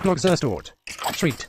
Blogzerstort. Treat.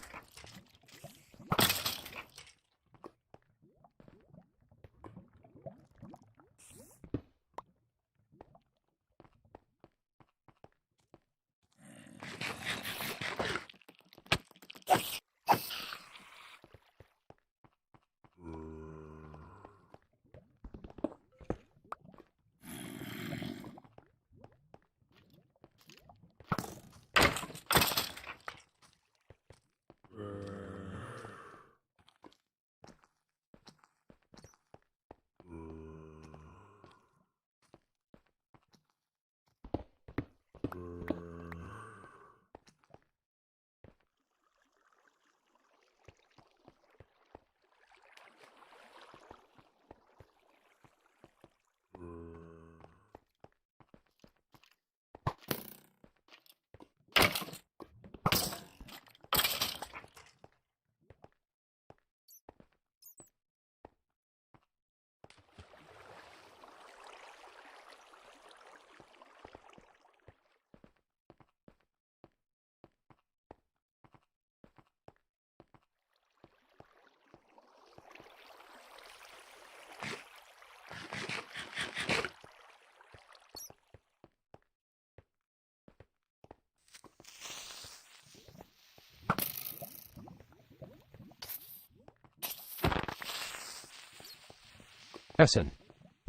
Essen.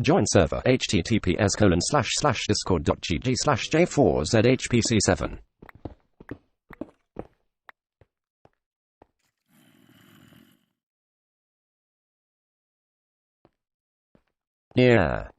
Join server https://discord.gg/j4zhpc7. Yeah.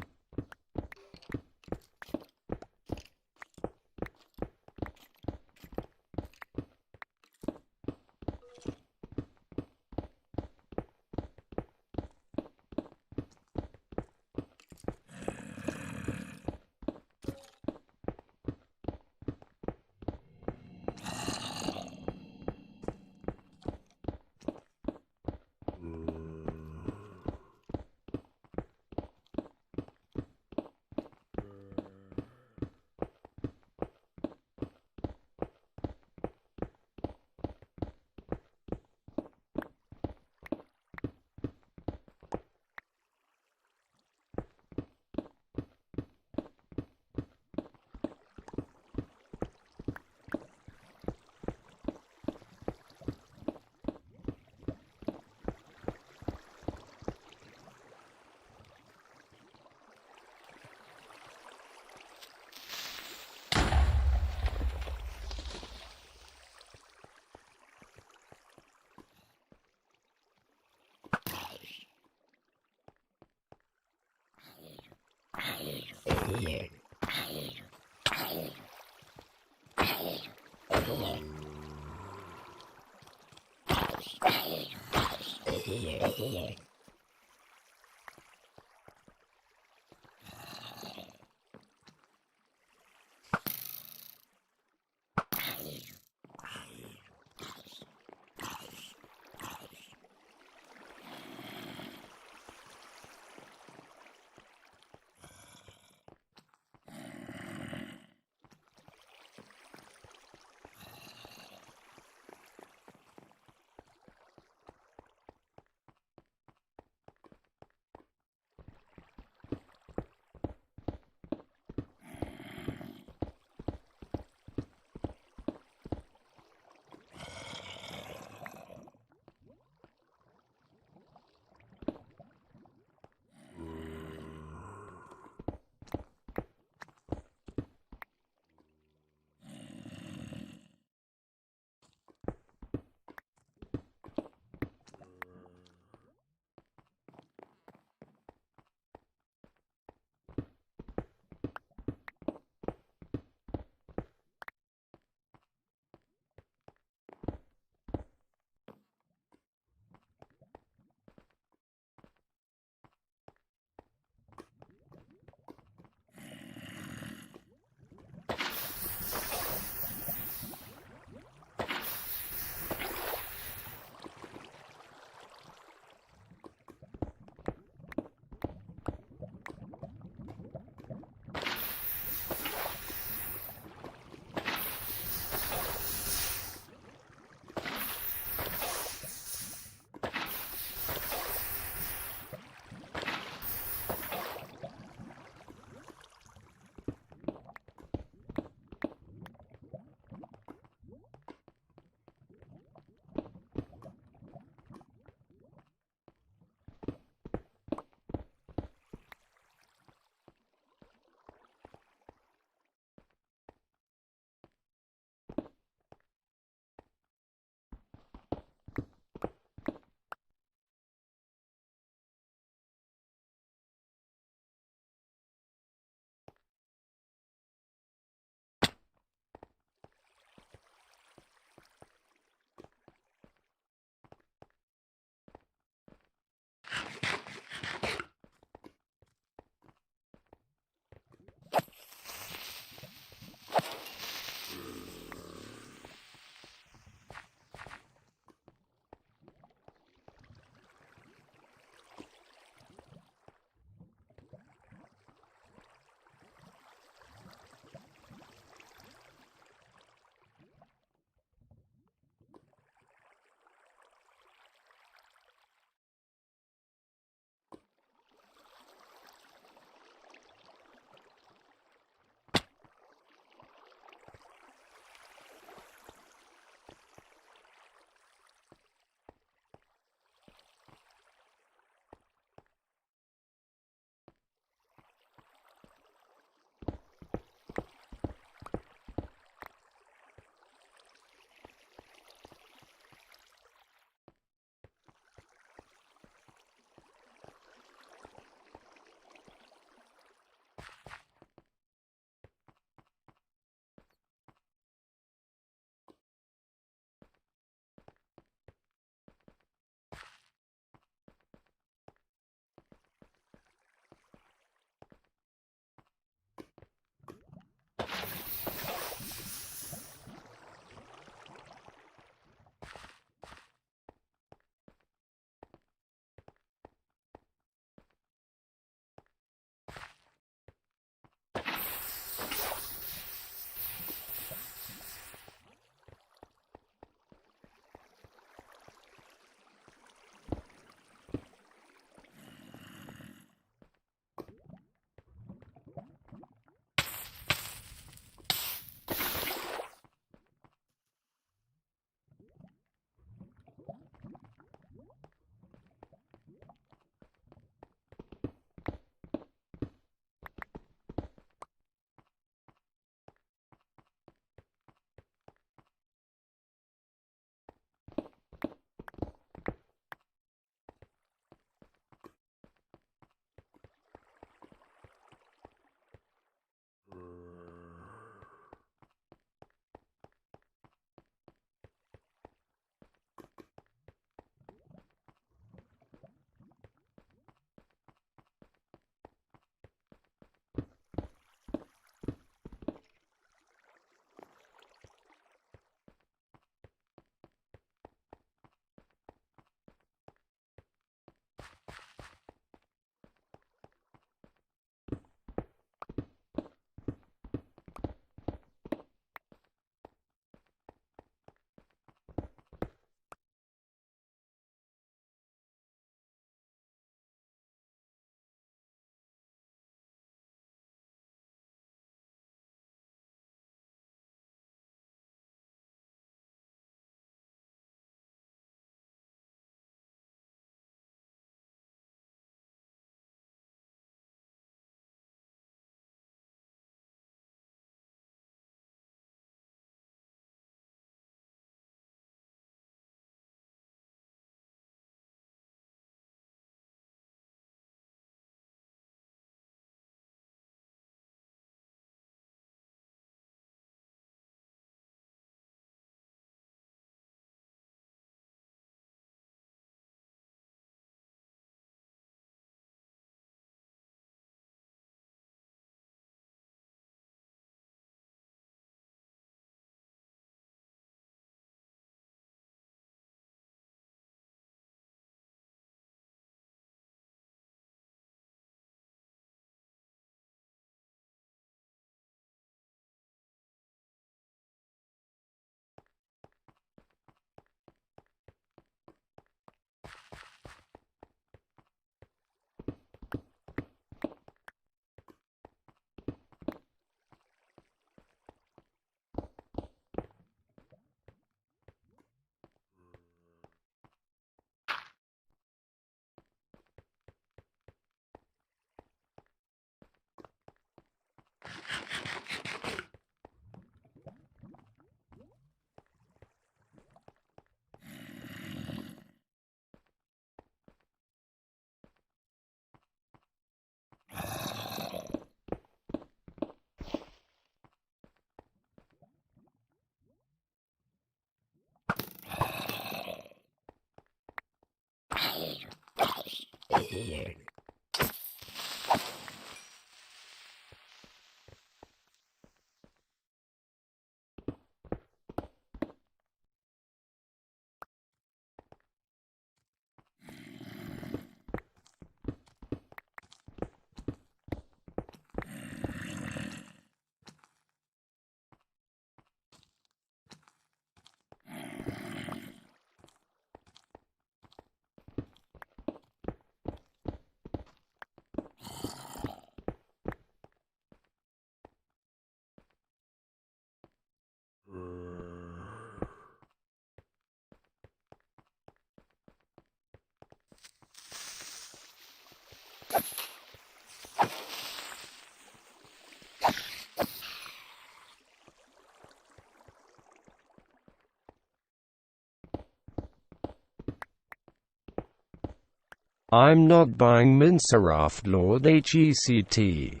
I'm not buying Minecraft Lord HECT.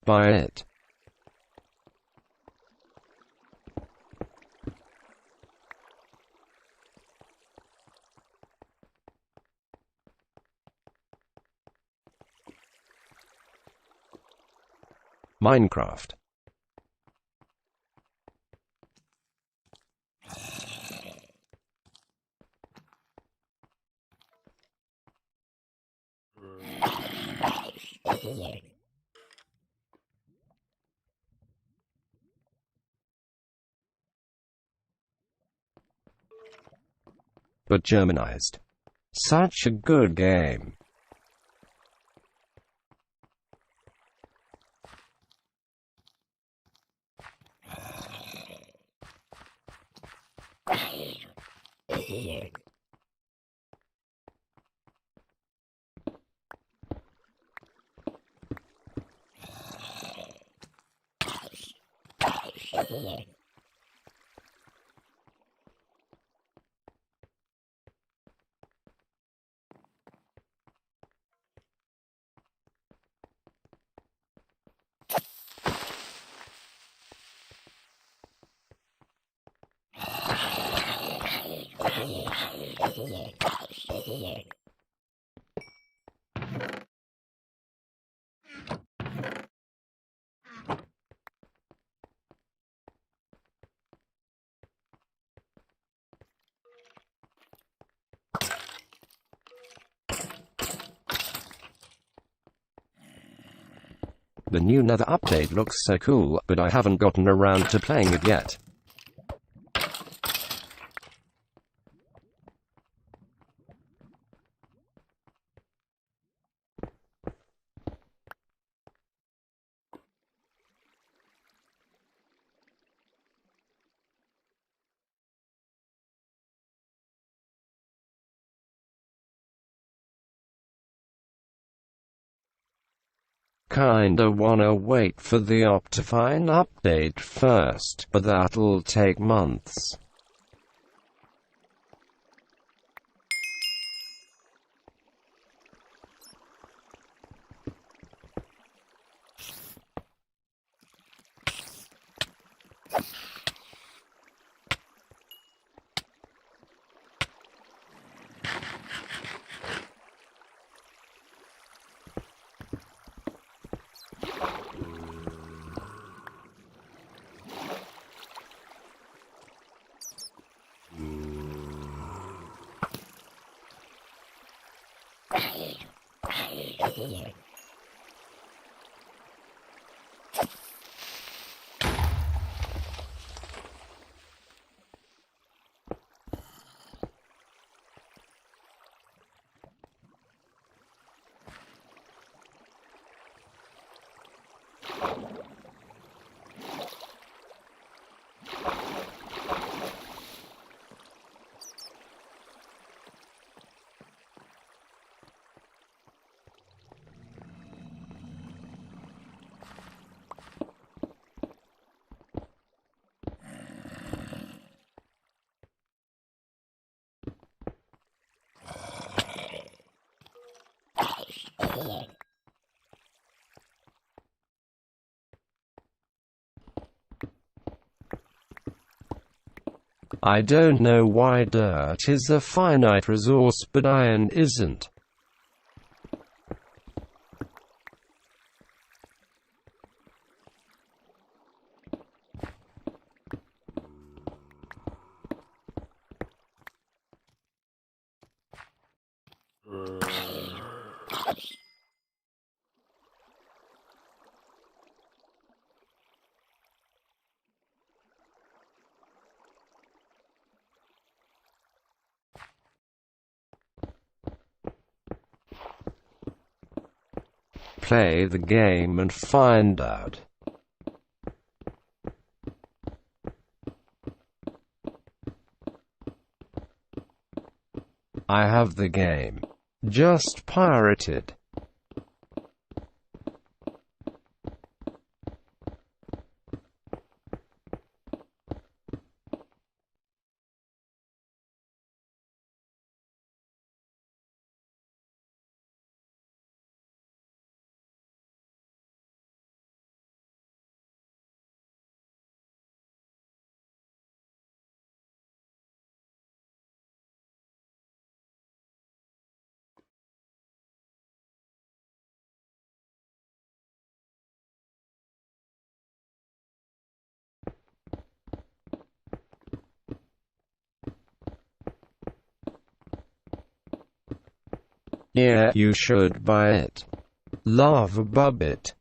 Buy it. Minecraft. But Germanized. Such a good game. The new Nether update looks so cool, but I haven't gotten around to playing it yet. Kinda wanna wait for the Optifine update first, but that'll take months. I don't know why dirt is a finite resource but iron isn't. Play the game and find out. I have the game. Just pirated. Yeah, you should buy it. Lava Bubbit.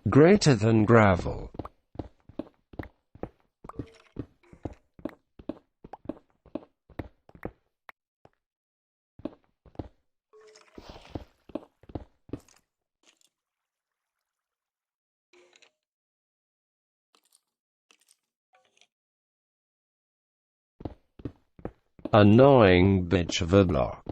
Greater than gravel. Annoying bitch of a block.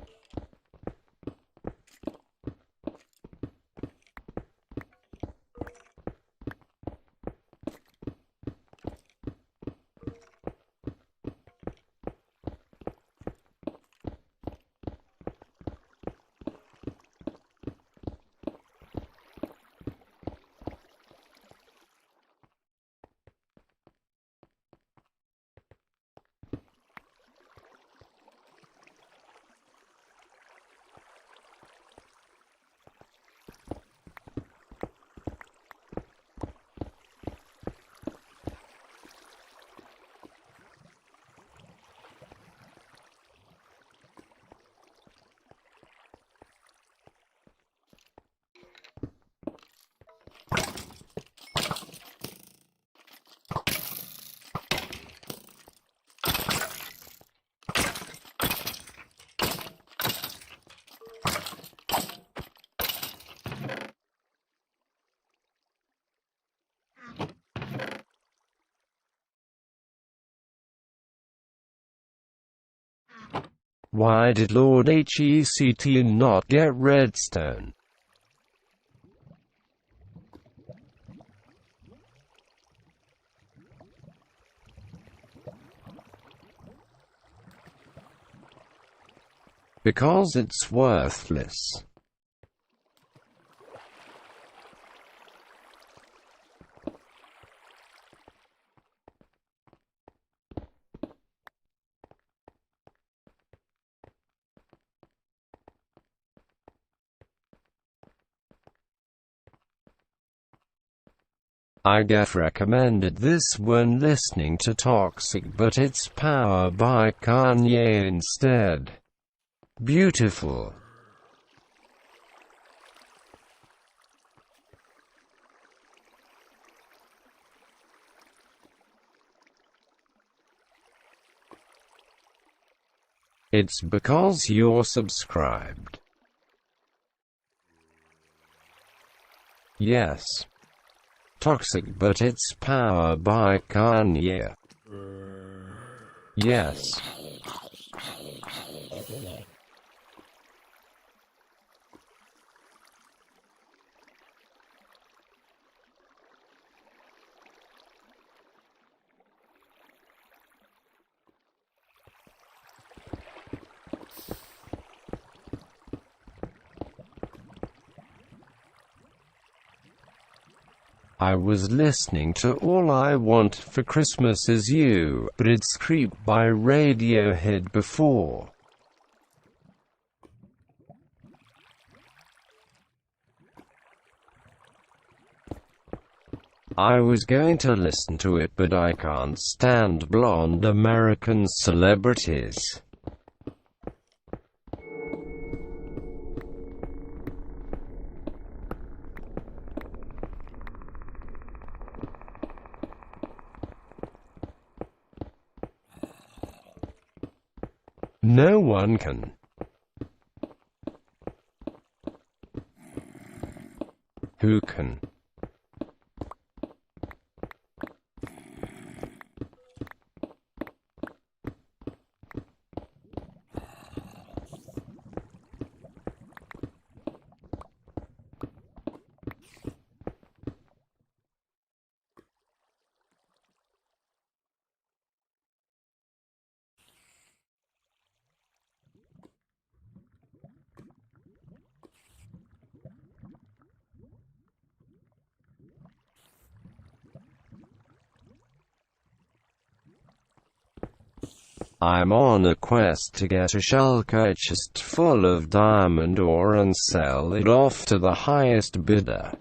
Why did Lord HECT not get redstone? Because it's worthless. I get recommended this when listening to Toxic, but it's powered by Kanye instead. Beautiful. It's because you're subscribed. Yes. Toxic, but it's powered by Kanye. Yes. I was listening to All I Want for Christmas Is You, but it's Creep by Radiohead before. I was going to listen to it, but I can't stand blonde American celebrities. No one can. Who can? I'm on a quest to get a shulker chest full of diamond ore and sell it off to the highest bidder.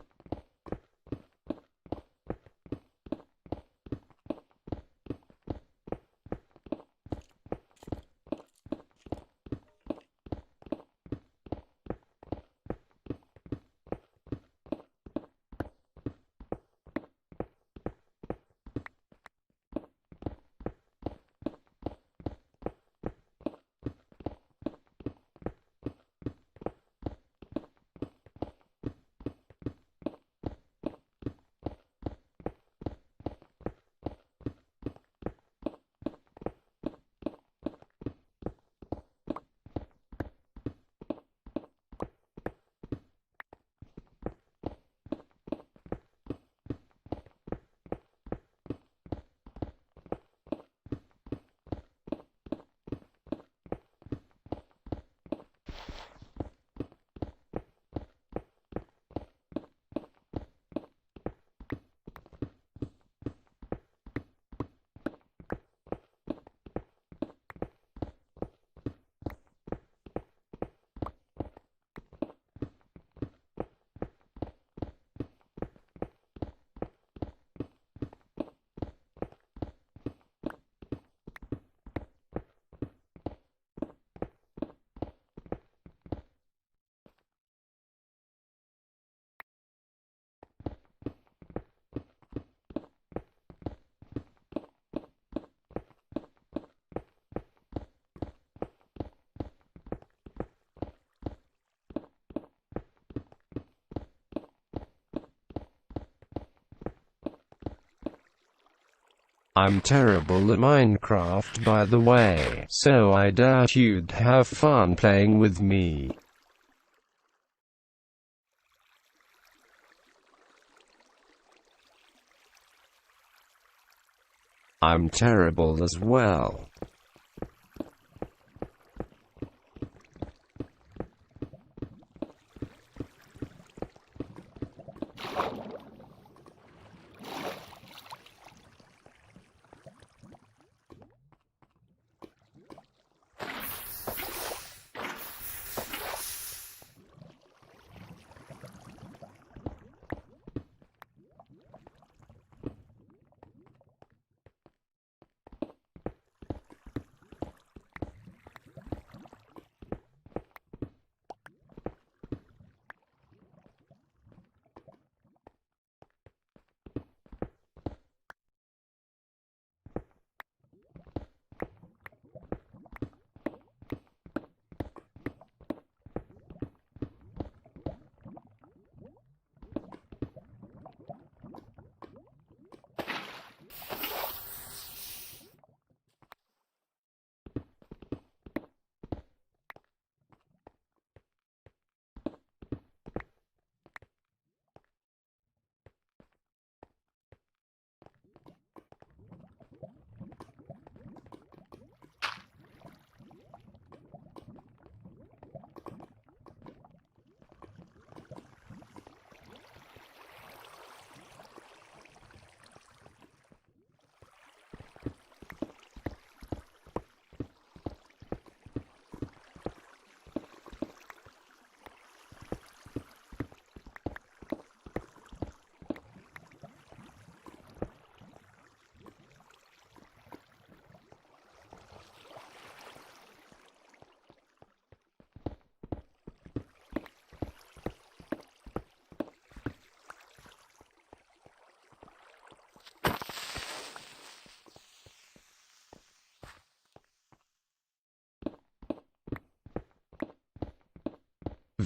I'm terrible at Minecraft, by the way, so I doubt you'd have fun playing with me. I'm terrible as well.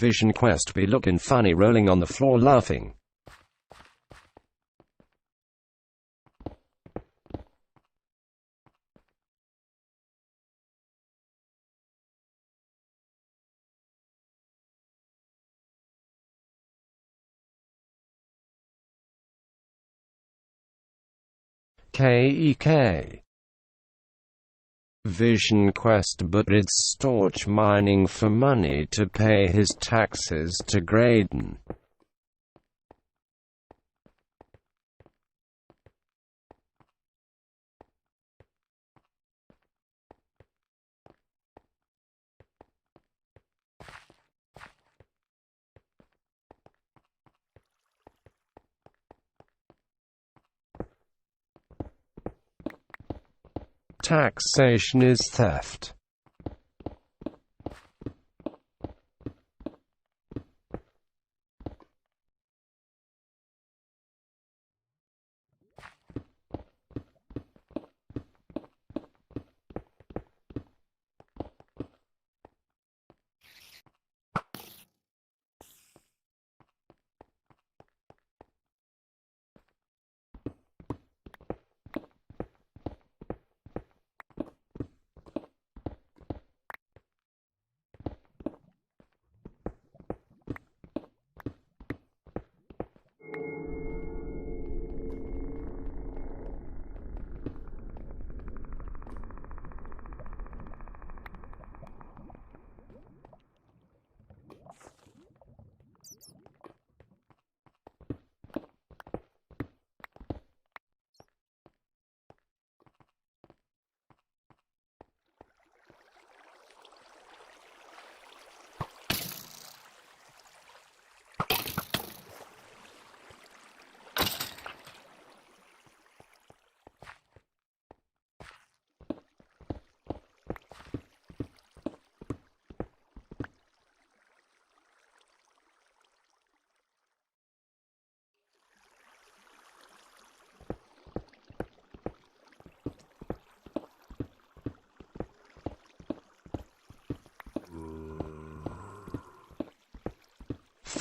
Vision Quest be looking funny rolling on the floor laughing. KEK. Vision Quest, but it's storage mining for money to pay his taxes to Graydon. Taxation is theft.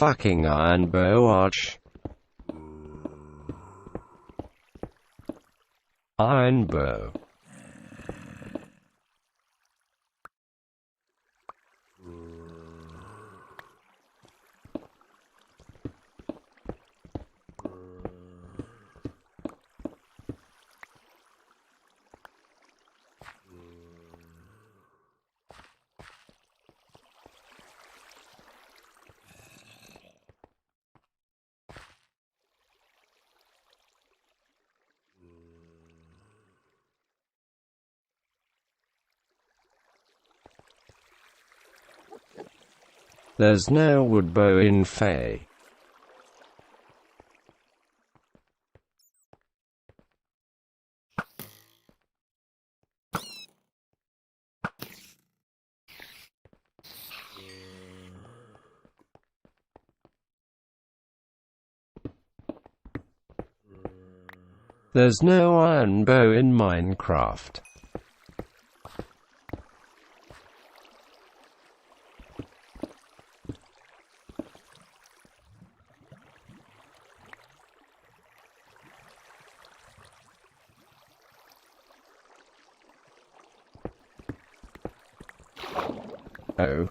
Fucking Ironbow Arch. Ironbow. There's no woodbow in Fey. There's no iron bow in Minecraft. Oh.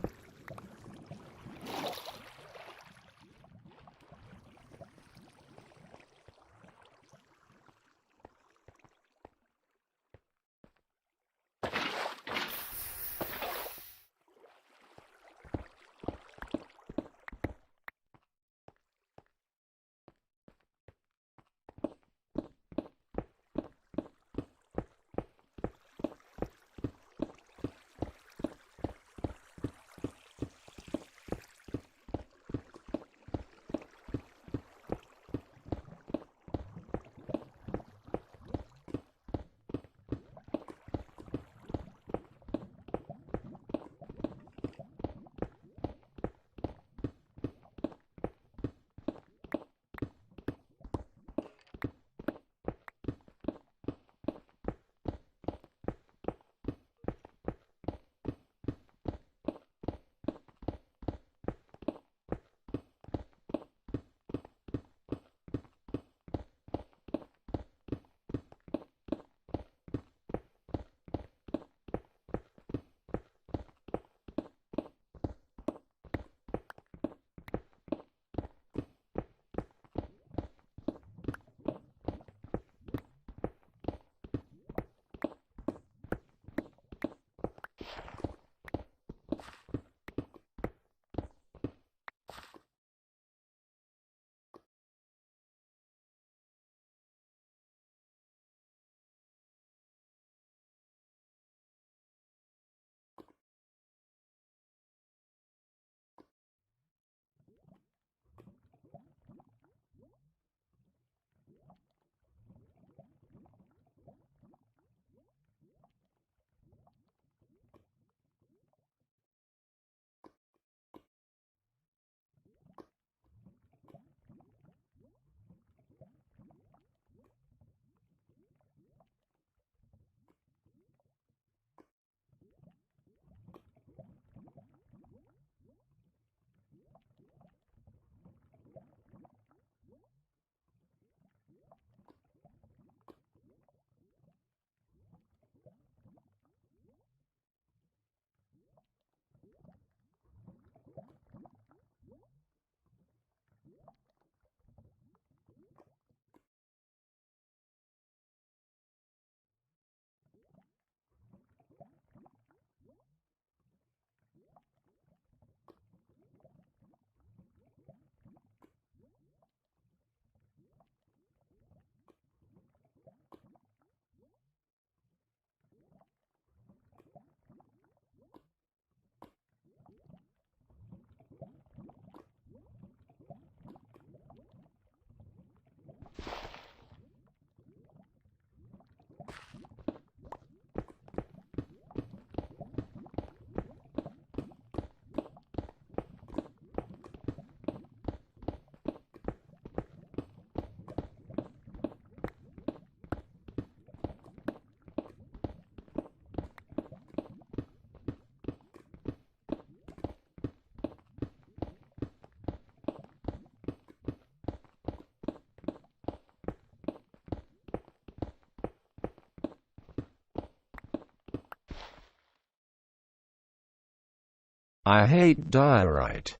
I hate diorite.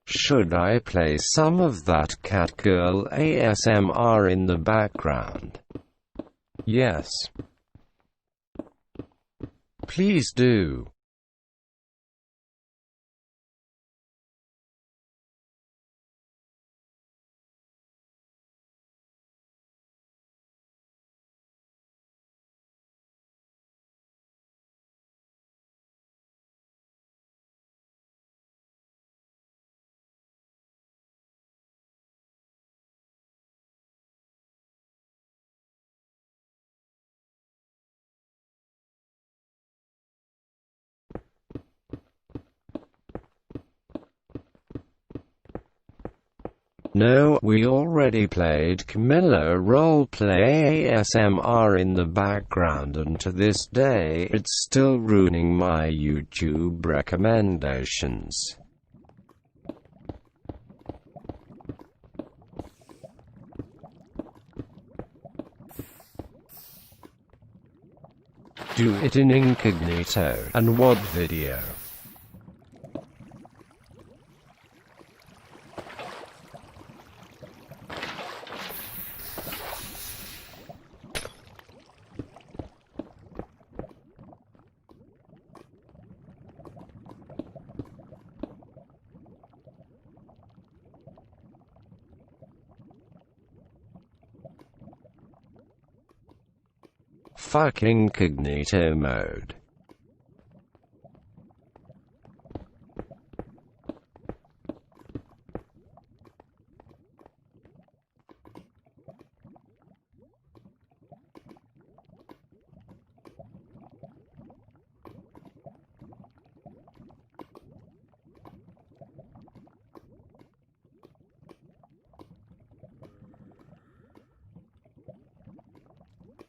Should I play some of that catgirl ASMR in the background? Yes. Please do. No, we already played Camilla roleplay ASMR in the background, and to this day, it's still ruining my YouTube recommendations. Do it in incognito. And what video? Fuck incognito mode.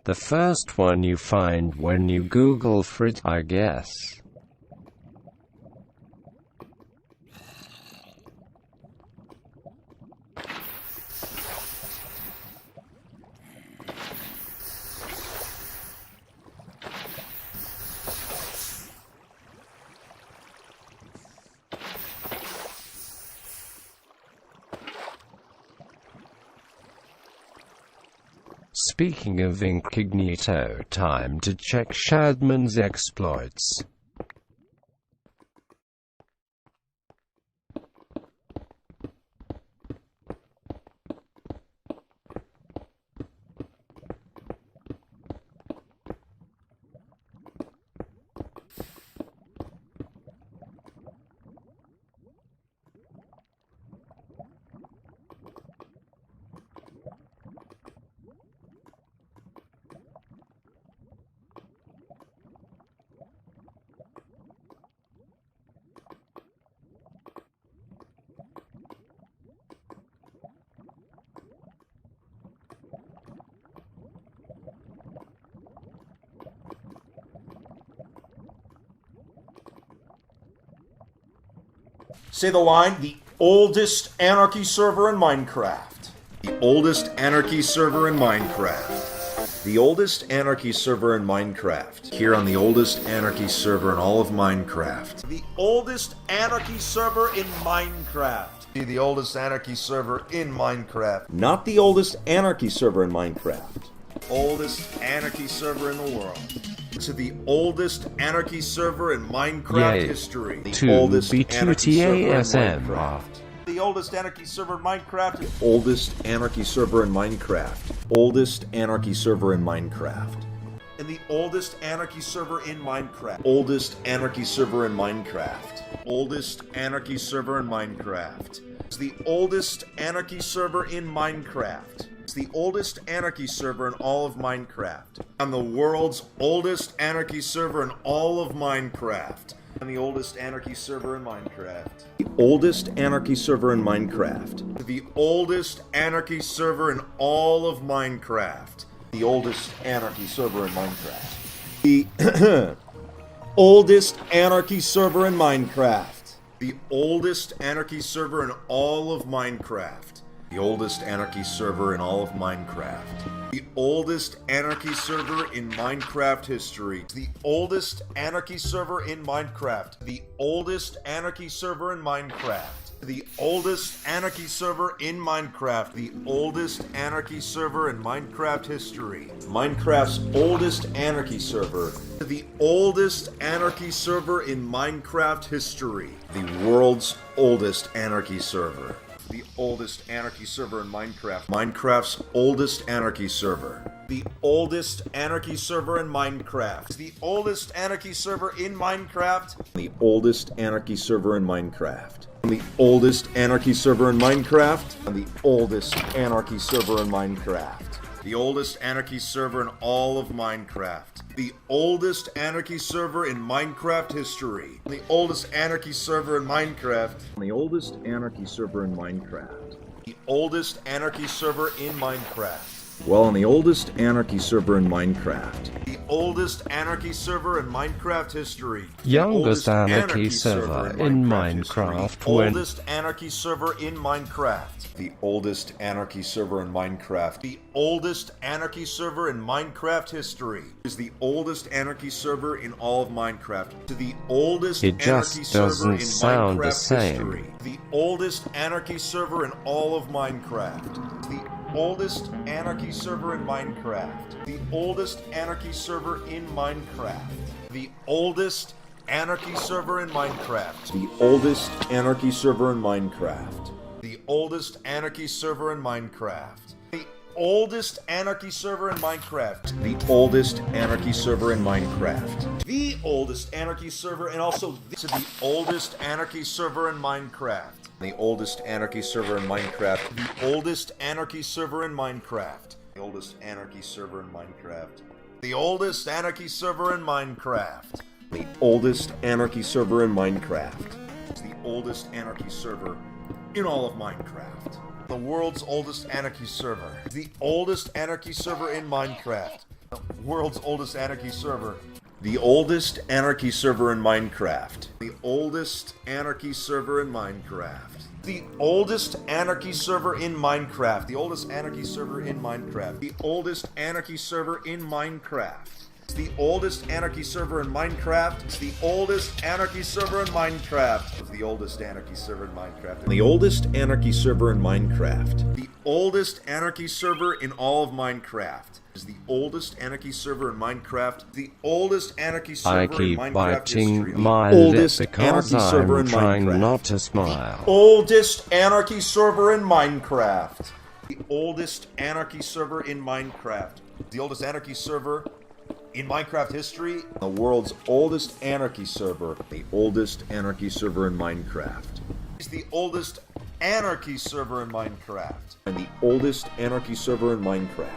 The first one you find when you Google for it, I guess. Speaking of incognito, time to check Shadman's exploits. Say the line, the oldest anarchy server in Minecraft. The oldest anarchy server in Minecraft. The oldest anarchy server in Minecraft. Here on the oldest anarchy server in all of Minecraft. The oldest anarchy server in Minecraft. The oldest anarchy server in Minecraft. Not the oldest anarchy server in Minecraft. Oldest anarchy server in the world. To the oldest anarchy server in Minecraft history. The oldest anarchy server in Minecraft. The oldest anarchy server in Minecraft. Oldest anarchy server in Minecraft. Oldest anarchy server in Minecraft. And the oldest anarchy server in Minecraft. Oldest anarchy server in Minecraft. Oldest anarchy server in Minecraft. It's the oldest anarchy server in Minecraft. It's the oldest anarchy server in all of Minecraft. I'm the world's oldest anarchy server in all of Minecraft. I'm the oldest anarchy server in Minecraft. The oldest anarchy server in Minecraft. The oldest anarchy server in all of Minecraft. The oldest anarchy server in Minecraft. The oldest anarchy server in Minecraft. The oldest anarchy server in all of Minecraft. The oldest anarchy server in all of Minecraft. The oldest anarchy server in Minecraft history. The oldest anarchy server in Minecraft. The oldest anarchy server in Minecraft. The oldest anarchy server in Minecraft. The oldest anarchy server in Minecraft history. Minecraft's oldest anarchy server. The oldest anarchy server in Minecraft history. The world's oldest anarchy server. The oldest anarchy server in Minecraft. Minecraft's oldest anarchy server. The oldest anarchy server in Minecraft. The oldest anarchy server in Minecraft. The oldest anarchy server in Minecraft. The oldest anarchy server in Minecraft. And the oldest anarchy server in Minecraft. The oldest anarchy server in all of Minecraft. The oldest anarchy server in Minecraft history. The oldest anarchy server in Minecraft. The oldest anarchy server in Minecraft. The oldest anarchy server in Minecraft. Well, on the oldest anarchy server in Minecraft. The oldest anarchy server in Minecraft history. Youngest anarchy server in Minecraft. Oldest anarchy server in Minecraft. The oldest anarchy server in Minecraft. The oldest anarchy server in Minecraft history is the oldest anarchy server in all of Minecraft. To the oldest anarchy server in Minecraft history. The oldest anarchy server in all of Minecraft. The oldest anarchy server in Minecraft. The oldest anarchy server in Minecraft. The oldest anarchy server in Minecraft. The oldest anarchy server in Minecraft. The oldest anarchy server in Minecraft. The oldest anarchy server in Minecraft. The oldest anarchy server in Minecraft. The oldest anarchy server, and also the oldest anarchy server in Minecraft. The oldest anarchy server in Minecraft. The oldest anarchy server in Minecraft. The oldest anarchy server in Minecraft. The oldest anarchy server in Minecraft. The oldest anarchy server in Minecraft. The oldest anarchy server in all of Minecraft. The world's oldest anarchy server. The oldest anarchy server in Minecraft. The world's oldest anarchy server. The oldest anarchy server in Minecraft. The oldest anarchy server in Minecraft. The oldest anarchy server in Minecraft. The oldest anarchy server in Minecraft. The oldest anarchy server in Minecraft. It's the oldest anarchy server in Minecraft. It's the oldest anarchy server in Minecraft. It's the oldest anarchy server in Minecraft. The oldest anarchy server in Minecraft. The oldest anarchy server in all of Minecraft. Is the oldest anarchy server in Minecraft. The oldest anarchy server in Minecraft. I keep biting my lip because I'm trying not to smile. Oldest anarchy server in Minecraft. The oldest anarchy server in Minecraft. The oldest anarchy server in Minecraft history. The world's oldest anarchy server. The oldest anarchy server in Minecraft. Is the oldest anarchy server in Minecraft. And the oldest anarchy server in Minecraft.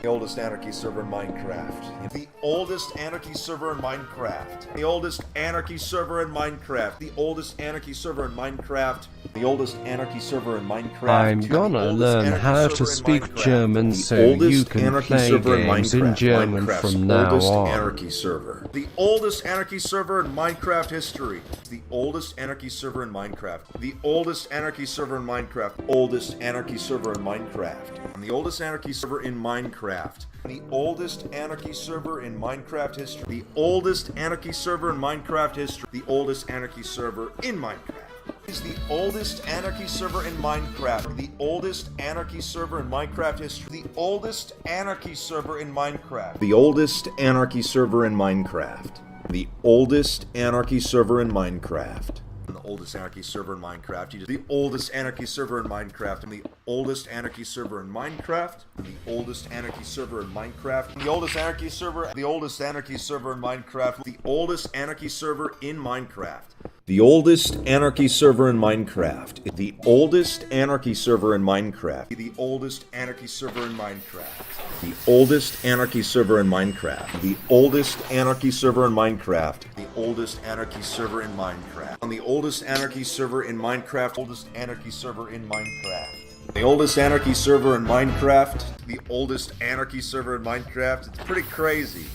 The oldest anarchy server in Minecraft. The oldest anarchy server in Minecraft. The oldest anarchy server in Minecraft. The oldest anarchy server in Minecraft. The oldest anarchy server in Minecraft. I'm gonna learn how to speak German so you can play games in German from now on. Anarchy server. The oldest anarchy server in Minecraft history. The oldest anarchy server in Minecraft. The oldest anarchy server in Minecraft. Oldest anarchy server in Minecraft. And the oldest anarchy server in Minecraft. The oldest anarchy server in Minecraft history. The oldest anarchy server in Minecraft history. The oldest anarchy server in Minecraft. Is the oldest anarchy server in Minecraft. The oldest anarchy server in Minecraft history. The oldest anarchy server in Minecraft. The oldest anarchy server in Minecraft. The oldest anarchy server in Minecraft. The oldest anarchy server in Minecraft. The oldest anarchy server in Minecraft. And the oldest anarchy server in Minecraft. And the oldest anarchy server in Minecraft. And the oldest anarchy server. The oldest anarchy server in Minecraft. The oldest anarchy server in Minecraft. The oldest anarchy server in Minecraft. The oldest anarchy server in Minecraft. The oldest anarchy server in Minecraft. The oldest anarchy server in Minecraft. The oldest anarchy server in Minecraft. The oldest anarchy server in Minecraft. On the oldest anarchy server in Minecraft. Oldest anarchy server in Minecraft. The oldest anarchy server in Minecraft. The oldest anarchy server in Minecraft. It's pretty crazy.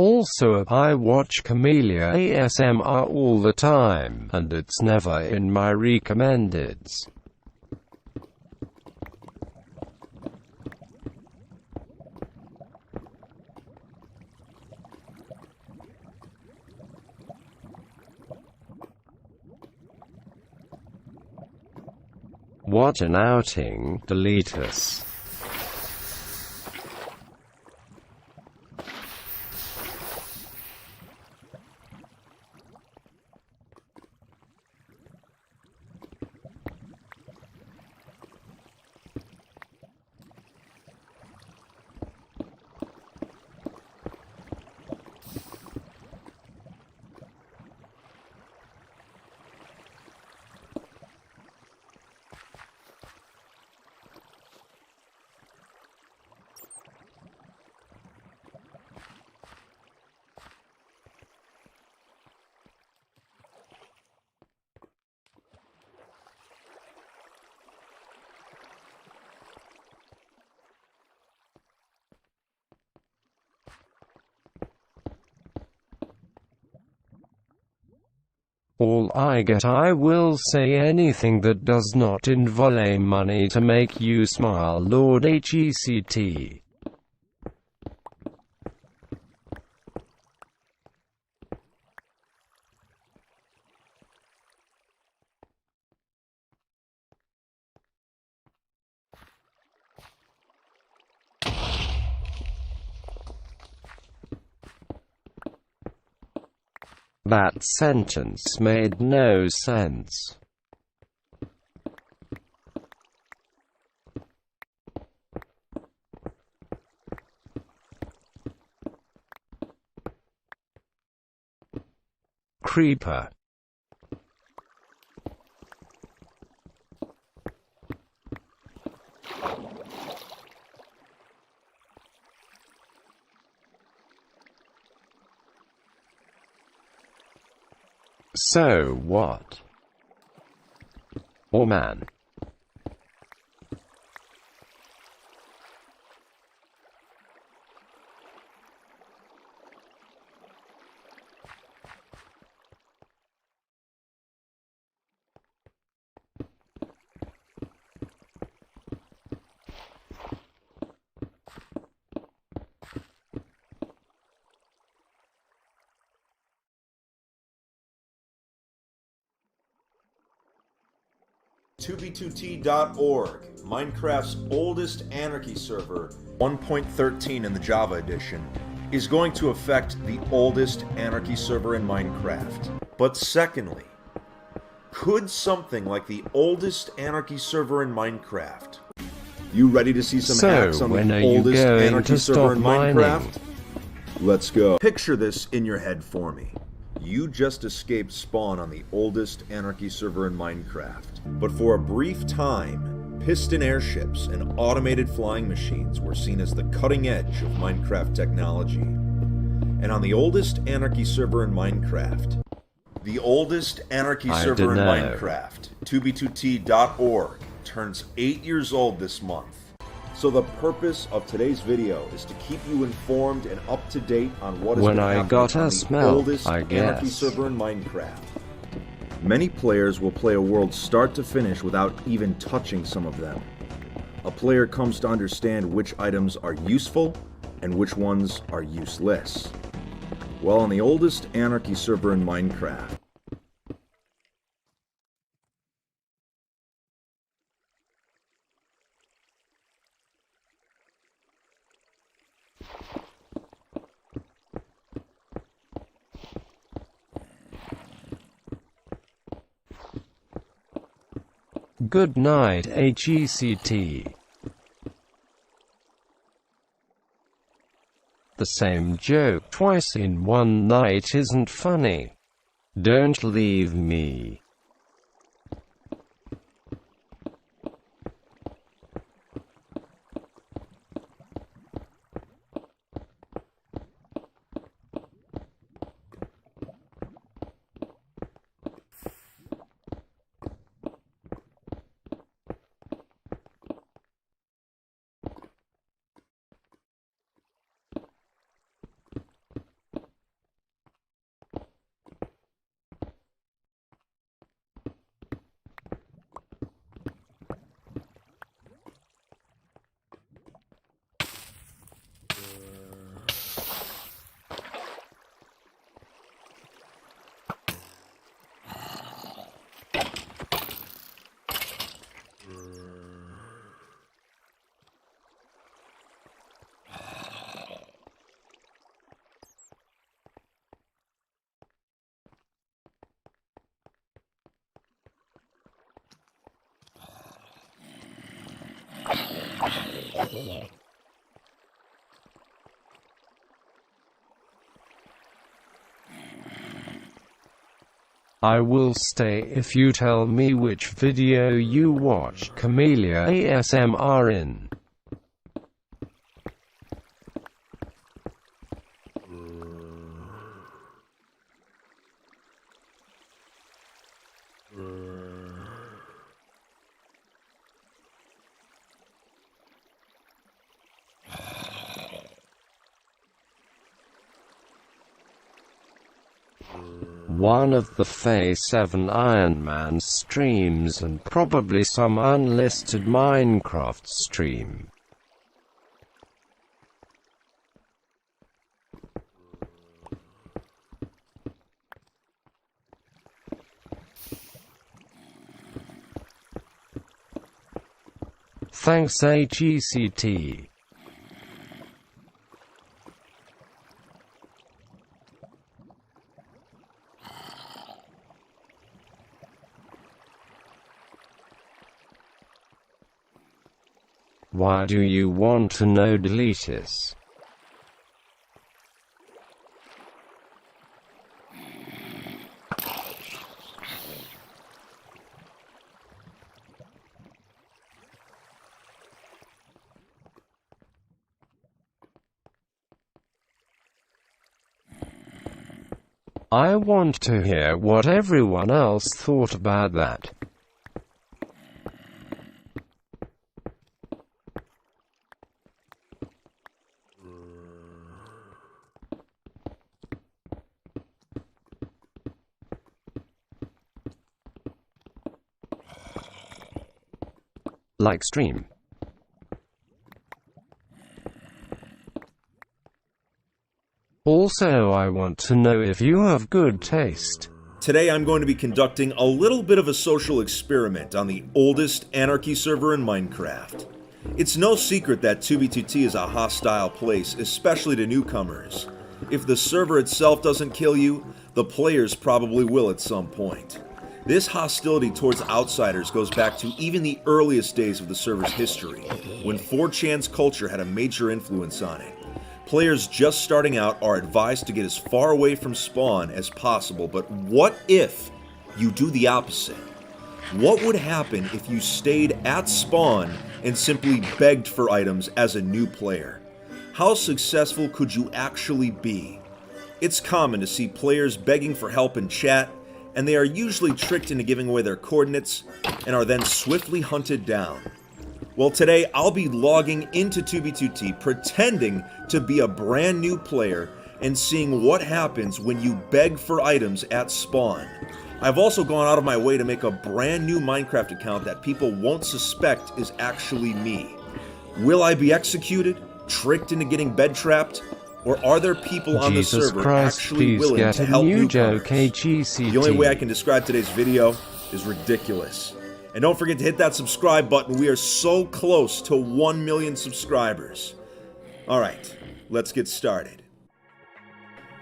Also, I watch Camellia ASMR all the time, and it's never in my recommendeds. What an outing, delete us. All I get, I will say anything that does not involve money to make you smile, Lord HECT. That sentence made no sense. Creeper. So what? Oh man. .2b2t.org, Minecraft's oldest anarchy server, 1.13 in the Java edition, is going to affect the oldest anarchy server in Minecraft. But secondly, could something like the oldest anarchy server in Minecraft? You ready to see some hacks on the oldest anarchy server in Minecraft? Let's go. Picture this in your head for me. You just escaped spawn on the oldest anarchy server in Minecraft. But for a brief time, piston airships and automated flying machines were seen as the cutting edge of Minecraft technology. And on the oldest anarchy server in Minecraft, the oldest anarchy server in Minecraft, 2b2t.org, turns 8 years old this month. So the purpose of today's video is to keep you informed and up to date on what is happening on the oldest anarchy server in Minecraft. Many players will play a world start to finish without even touching some of them. A player comes to understand which items are useful and which ones are useless. Well, on the oldest anarchy server in Minecraft, Good night, HECT. The same joke twice in one night isn't funny. Don't leave me. I will stay if you tell me which video you watched Camellia ASMR in. One of the Phase 7 Iron Man streams and probably some unlisted Minecraft stream. Thanks HECT. Why do you want to know Deletus? I want to hear what everyone else thought about that. Like stream. Also, I want to know if you have good taste. Today I'm going to be conducting a little bit of a social experiment on the oldest Anarchy server in Minecraft. It's no secret that 2b2t is a hostile place, especially to newcomers. If the server itself doesn't kill you, the players probably will at some point. This hostility towards outsiders goes back to even the earliest days of the server's history, when 4chan's culture had a major influence on it. Players just starting out are advised to get as far away from spawn as possible, but what if you do the opposite? What would happen if you stayed at spawn and simply begged for items as a new player? How successful could you actually be? It's common to see players begging for help in chat, and they are usually tricked into giving away their coordinates and are then swiftly hunted down. Well, today I'll be logging into 2b2t, pretending to be a brand new player and seeing what happens when you beg for items at spawn. I've also gone out of my way to make a brand new Minecraft account that people won't suspect is actually me. Will I be executed, tricked into getting bed trapped, or are there people on the server actually willing to help newcomers? The only way I can describe today's video is ridiculous. And don't forget to hit that subscribe button. We are so close to 1 million subscribers. Alright, let's get started.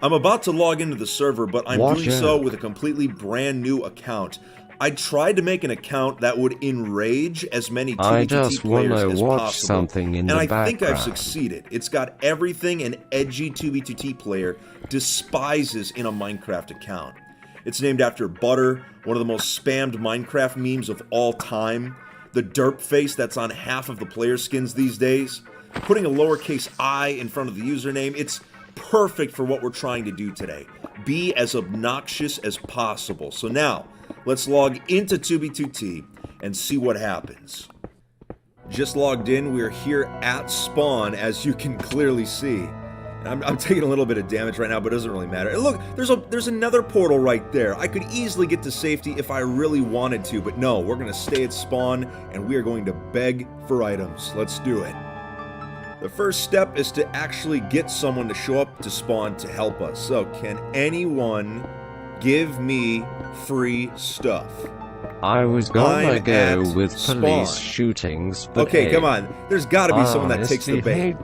I'm about to log into the server, but I'm doing so with a completely brand new account. I tried to make an account that would enrage as many 2b2t players as possible, and I think I've succeeded. It's got everything an edgy 2b2t player despises in a Minecraft account. It's named after Butter, one of the most spammed Minecraft memes of all time, the derp face that's on half of the player skins these days, putting a lowercase I in front of the username. It's perfect for what we're trying to do today. Be as obnoxious as possible. So now, let's log into 2b2t and see what happens. Just logged in, we're here at spawn, as you can clearly see. I'm taking a little bit of damage right now, but it doesn't really matter. And look, there's another portal right there. I could easily get to safety if I really wanted to, but no, we're going to stay at spawn, and we are going to beg for items. Let's do it. The first step is to actually get someone to show up to spawn to help us. So, can anyone give me free stuff? I was gonna go with police shootings, but okay, come on. There's got to be someone that takes the bait.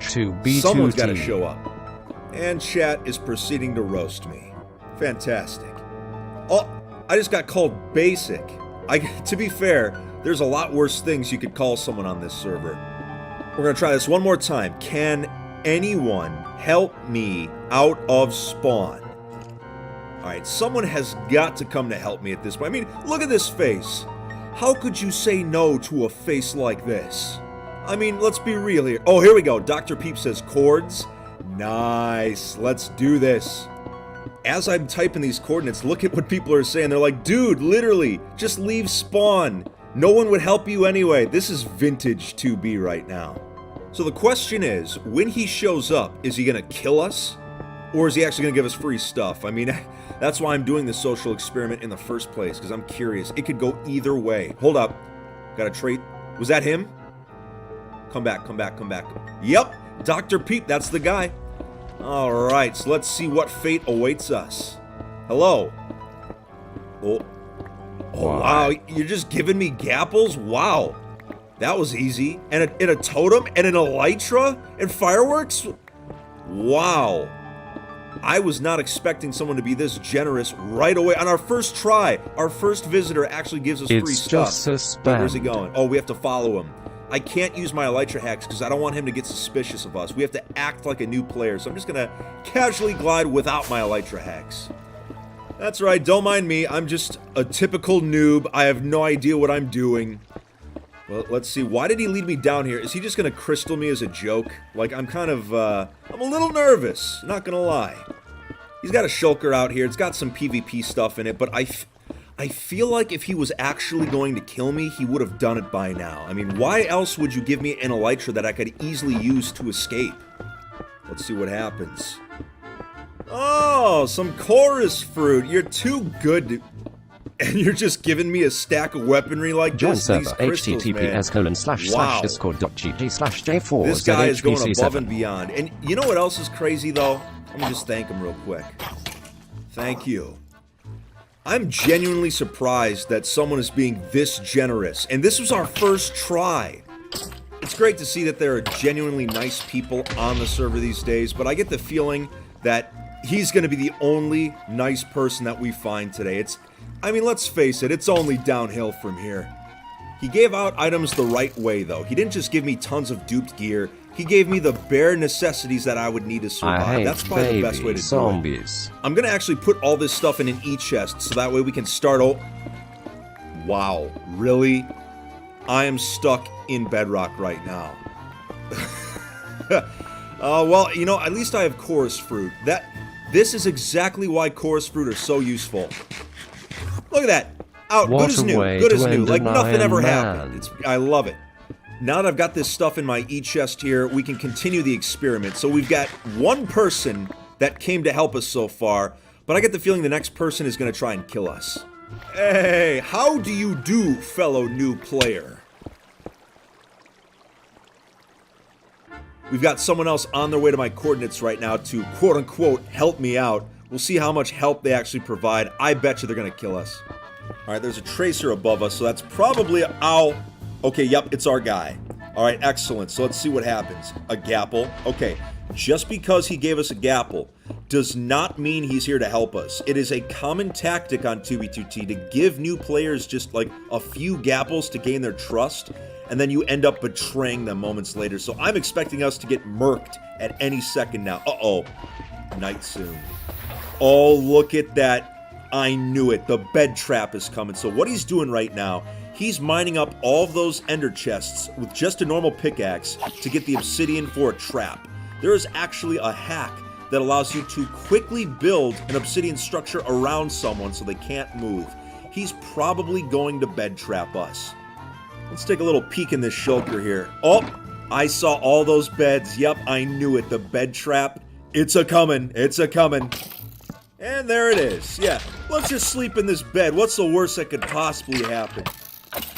Someone's got to show up. And chat is proceeding to roast me. Fantastic. Oh, I just got called basic. To be fair, there's a lot worse things you could call someone on this server. We're gonna try this one more time. Can anyone help me out of spawn? Alright, someone has got to come to help me at this point. I mean, look at this face. How could you say no to a face like this? I mean, let's be real here. Oh, here we go. Dr. Peep says chords. Nice. Let's do this. As I'm typing these coordinates, look at what people are saying. They're like, dude, literally, just leave spawn. No one would help you anyway. This is vintage 2B right now. So the question is, when he shows up, is he gonna kill us? Or is he actually gonna give us free stuff? I mean, that's why I'm doing this social experiment in the first place, because I'm curious. It could go either way. Hold up. Got a trait. Was that him? Come back, come back, come back. Yep, Dr. Peep, that's the guy. Alright, so let's see what fate awaits us. Hello. Oh, wow, you're just giving me gapples? Wow. That was easy. And a totem and an elytra and fireworks? Wow. I was not expecting someone to be this generous right away. On our first try, our first visitor actually gives us free stuff. It's just a spam. Where's he going? Oh, we have to follow him. I can't use my elytra hacks because I don't want him to get suspicious of us. We have to act like a new player, so I'm just gonna casually glide without my elytra hacks. That's right, don't mind me. I'm just a typical noob. I have no idea what I'm doing. Well, let's see. Why did he lead me down here? Is he just gonna crystal me as a joke? Like, I'm kind of, I'm a little nervous, not gonna lie. He's got a shulker out here. It's got some PvP stuff in it, but I feel like if he was actually going to kill me, he would have done it by now. I mean, why else would you give me an elytra that I could easily use to escape? Let's see what happens. Oh, some chorus fruit. You're too good. And you're just giving me a stack of weaponry like Join this? server, These crystals, https://discord.gg/j4. This guy is going above and beyond. And you know what else is crazy, though? Let me just thank him real quick. Thank you. I'm genuinely surprised that someone is being this generous. And this was our first try. It's great to see that there are genuinely nice people on the server these days, but I get the feeling that he's going to be the only nice person that we find today. I mean, let's face it, it's only downhill from here. He gave out items the right way, though. He didn't just give me tons of duped gear. He gave me the bare necessities that I would need to survive. That's probably the best way to do it. I'm going to actually put all this stuff in an e-chest, so that way we can start... Wow, really? I am stuck in bedrock right now. Well, you know, at least I have chorus fruit. This is exactly why chorus fruit are so useful. Look at that. Out. Good as new. Good as new. Like nothing ever happened. I love it. Now that I've got this stuff in my e-chest here, we can continue the experiment. So we've got one person that came to help us so far, but I get the feeling the next person is going to try and kill us. Hey, how do you do, fellow new player? We've got someone else on their way to my coordinates right now to quote-unquote help me out. We'll see how much help they actually provide. I bet you they're going to kill us. Alright, there's a tracer above us, so that's probably... Ow! Okay, yep, it's our guy. Alright, excellent. So let's see what happens. A gapple. Okay, just because he gave us a gapple does not mean he's here to help us. It is a common tactic on 2B2T to give new players just like a few gapples to gain their trust, and then you end up betraying them moments later. So I'm expecting us to get murked at any second now. Uh-oh. Night soon. Oh, look at that. I knew it. The bed trap is coming. So what he's doing right now, he's mining up all of those ender chests with just a normal pickaxe to get the obsidian for a trap. There is actually a hack that allows you to quickly build an obsidian structure around someone so they can't move. He's probably going to bed trap us. Let's take a little peek in this shulker here. Oh, I saw all those beds. Yep, I knew it. The bed trap. It's a-coming. It's a-coming. And there it is. Yeah, let's just sleep in this bed. What's the worst that could possibly happen?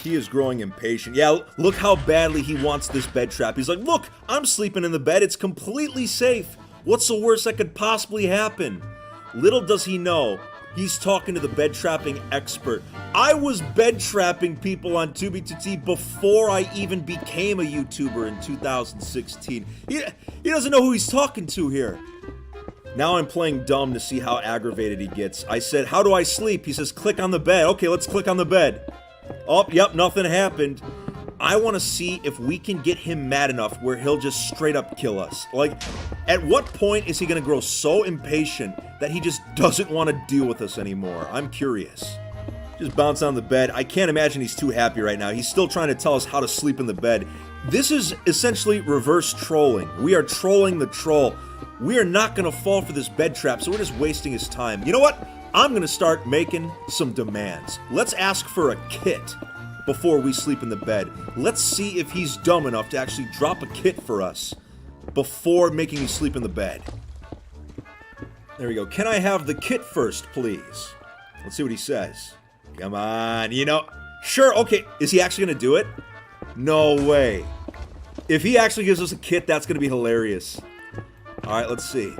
He is growing impatient. Yeah, look how badly he wants this bed trap. He's like, look, I'm sleeping in the bed. It's completely safe. What's the worst that could possibly happen? Little does he know, he's talking to the bed trapping expert. I was bed trapping people on 2B2T before I even became a YouTuber in 2016. He doesn't know who he's talking to here. Now I'm playing dumb to see how aggravated he gets. I said, how do I sleep? He says, click on the bed. Okay, let's click on the bed. Oh, yep, nothing happened. I want to see if we can get him mad enough where he'll just straight up kill us. Like, at what point is he going to grow so impatient that he just doesn't want to deal with us anymore? I'm curious. Just bounce on the bed. I can't imagine he's too happy right now. He's still trying to tell us how to sleep in the bed. This is essentially reverse trolling. We are trolling the troll. We are not going to fall for this bed trap, so we're just wasting his time. You know what? I'm going to start making some demands. Let's ask for a kit before we sleep in the bed. Let's see if he's dumb enough to actually drop a kit for us before making me sleep in the bed. There we go. Can I have the kit first, please? Let's see what he says. Come on, you know. Sure, okay. Is he actually going to do it? No way. If he actually gives us a kit, that's going to be hilarious. Alright, let's see.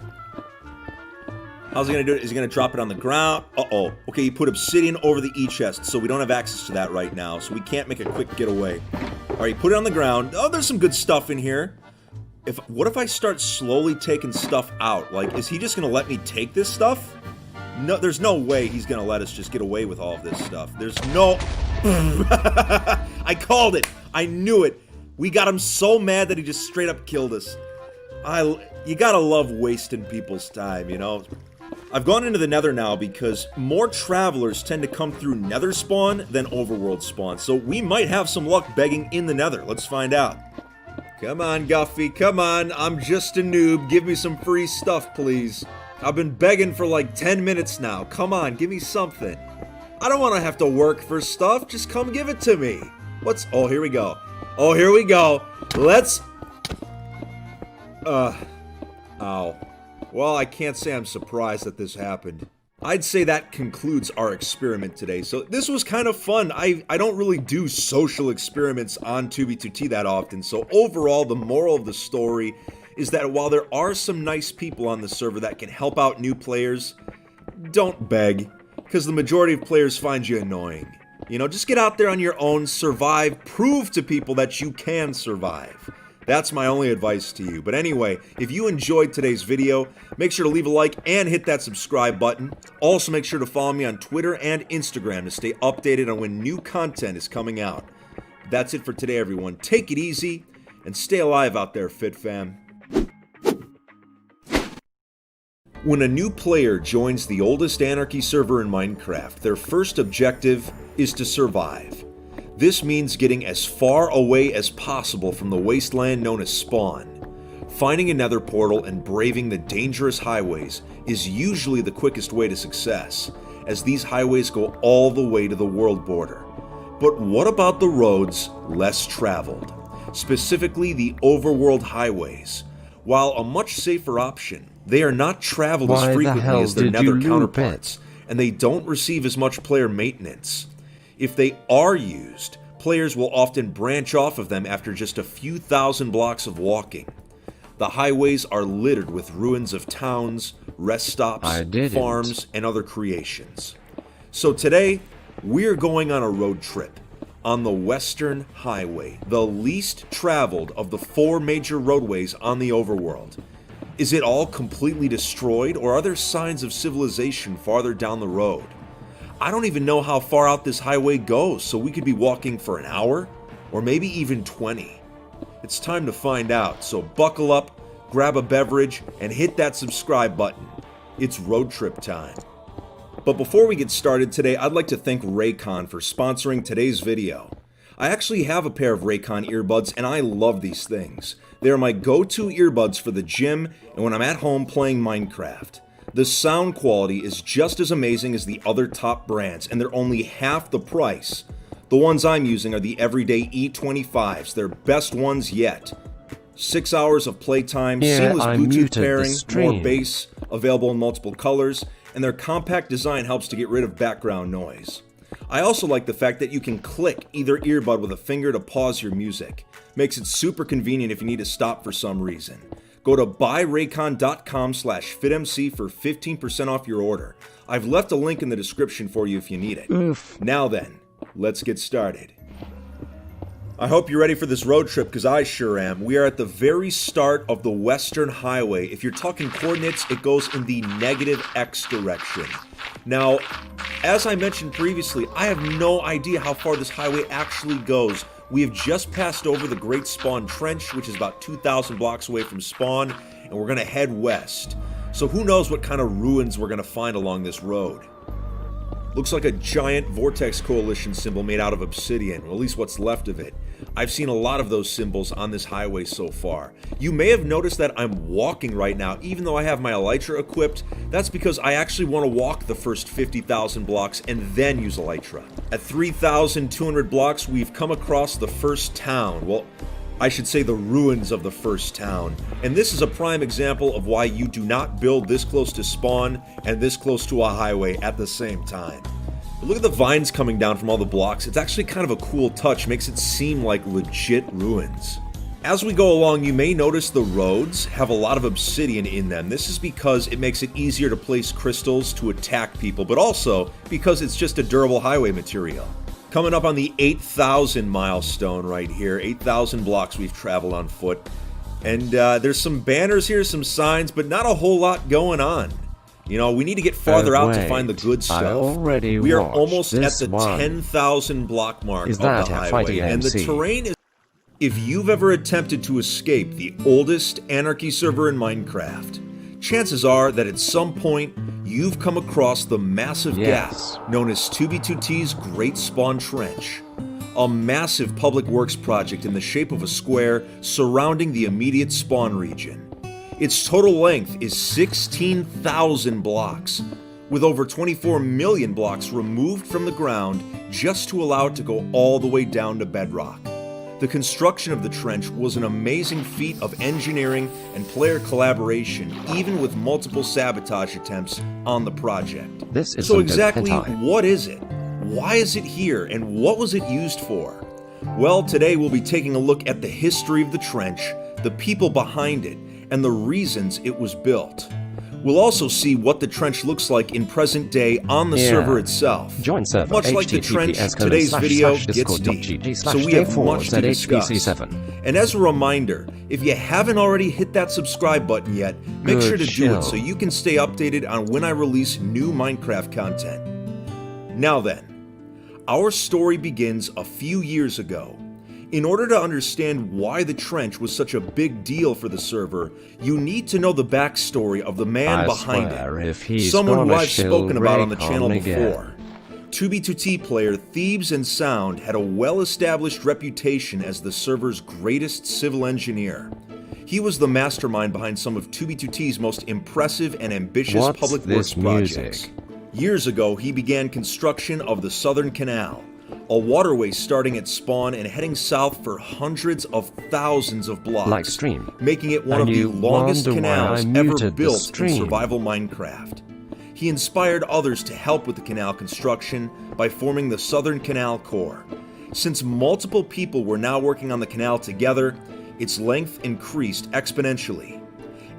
How's he going to do it? Is he going to drop it on the ground? Uh-oh. Okay, he put obsidian over the E-chest, so we don't have access to that right now, so we can't make a quick getaway. Alright, put it on the ground. Oh, there's some good stuff in here. What if I start slowly taking stuff out? Like, is he just going to let me take this stuff? No, there's no way he's going to let us just get away with all of this stuff. There's no... I called it. I knew it. We got him so mad that he just straight up killed us. You gotta love wasting people's time, you know? I've gone into the Nether now because more travelers tend to come through Nether spawn than Overworld spawn, so we might have some luck begging in the Nether. Let's find out. Come on, Guffy, come on. I'm just a noob. Give me some free stuff, please. I've been begging for like 10 minutes now. Come on, give me something. I don't want to have to work for stuff. Just come give it to me. Oh, here we go. Oh, here we go. Let's... Ow. Well, I can't say I'm surprised that this happened. I'd say that concludes our experiment today. So this was kind of fun. I don't really do social experiments on 2b2t that often. So overall, the moral of the story is that while there are some nice people on the server that can help out new players, don't beg, because the majority of players find you annoying. You know, just get out there on your own, survive, prove to people that you can survive. That's my only advice to you. But anyway, if you enjoyed today's video, make sure to leave a like and hit that subscribe button. Also, make sure to follow me on Twitter and Instagram to stay updated on when new content is coming out. That's it for today, everyone. Take it easy and stay alive out there, Fit Fam. When a new player joins the oldest anarchy server in Minecraft, their first objective is to survive. This means getting as far away as possible from the wasteland known as spawn. Finding a nether portal and braving the dangerous highways is usually the quickest way to success, as these highways go all the way to the world border. But what about the roads less traveled? Specifically the overworld highways. While a much safer option, they are not traveled as frequently as their nether counterparts, and they don't receive as much player maintenance. If they are used, players will often branch off of them after just a few thousand blocks of walking. The highways are littered with ruins of towns, rest stops, farms, and other creations. So today, we're going on a road trip on the Western Highway, the least traveled of the 4 major roadways on the overworld. Is it all completely destroyed, or are there signs of civilization farther down the road? I don't even know how far out this highway goes, so we could be walking for an hour, or maybe even 20. It's time to find out, so buckle up, grab a beverage, and hit that subscribe button. It's road trip time. But before we get started today, I'd like to thank Raycon for sponsoring today's video. I actually have a pair of Raycon earbuds, and I love these things. They are my go-to earbuds for the gym and when I'm at home playing Minecraft. The sound quality is just as amazing as the other top brands, and they're only half the price. The ones I'm using are the everyday E25s, they're best ones yet. 6 hours of playtime, seamless Bluetooth pairing, more bass, available in multiple colors, and their compact design helps to get rid of background noise. I also like the fact that you can click either earbud with a finger to pause your music. Makes it super convenient if you need to stop for some reason. Go to buyraycon.com/fitmc for 15% off your order. I've left a link in the description for you if you need it. Now then, let's get started. I hope you're ready for this road trip, because I sure am. We are at the very start of the Western Highway. If you're talking coordinates, it goes in the -X direction. Now, as I mentioned previously, I have no idea how far this highway actually goes. We have just passed over the Great Spawn Trench, which is about 2,000 blocks away from spawn, and we're going to head west. So who knows what kind of ruins we're going to find along this road. Looks like a giant Vortex Coalition symbol made out of obsidian, or at least what's left of it. I've seen a lot of those symbols on this highway so far. You may have noticed that I'm walking right now, even though I have my Elytra equipped. That's because I actually want to walk the first 50,000 blocks and then use Elytra. At 3,200 blocks, we've come across the first town. Well, I should say the ruins of the first town. And this is a prime example of why you do not build this close to spawn and this close to a highway at the same time. But look at the vines coming down from all the blocks. It's actually kind of a cool touch, makes it seem like legit ruins. As we go along, you may notice the roads have a lot of obsidian in them. This is because it makes it easier to place crystals to attack people, but also because it's just a durable highway material. Coming up on the 8,000 milestone right here, 8,000 blocks we've traveled on foot. And there's some banners here, some signs, but not a whole lot going on. You know, we need to get farther out to find the good stuff. We are almost at the 10,000 block mark of the highway, and the terrain is... If you've ever attempted to escape the oldest anarchy server in Minecraft, chances are that at some point you've come across the massive gap known as 2B2T's Great Spawn Trench, a massive public works project in the shape of a square surrounding the immediate spawn region. Its total length is 16,000 blocks, with over 24 million blocks removed from the ground just to allow it to go all the way down to bedrock. The construction of the trench was an amazing feat of engineering and player collaboration, even with multiple sabotage attempts on the project. So exactly what is it? Why is it here, and what was it used for? Well, today we'll be taking a look at the history of the trench, the people behind it, and the reasons it was built. We'll also see what the trench looks like in present day on the server itself. Join server. Much like the trench, today's video gets deep, so we have much to discuss. And as a reminder, if you haven't already hit that subscribe button yet, make sure to do it so you can stay updated on when I release new Minecraft content. Now then, our story begins a few years ago. In order to understand why the trench was such a big deal for the server, you need to know the backstory of the man behind it, someone who I've spoken about on the channel before. 2B2T player Thebes and Sound had a well-established reputation as the server's greatest civil engineer. He was the mastermind behind some of 2B2T's most impressive and ambitious public works projects. Years ago, he began construction of the Southern Canal, a waterway starting at spawn and heading south for hundreds of thousands of blocks, making it one of the longest canals ever built in survival Minecraft. He inspired others to help with the canal construction by forming the Southern Canal Corps. Since multiple people were now working on the canal together, its length increased exponentially.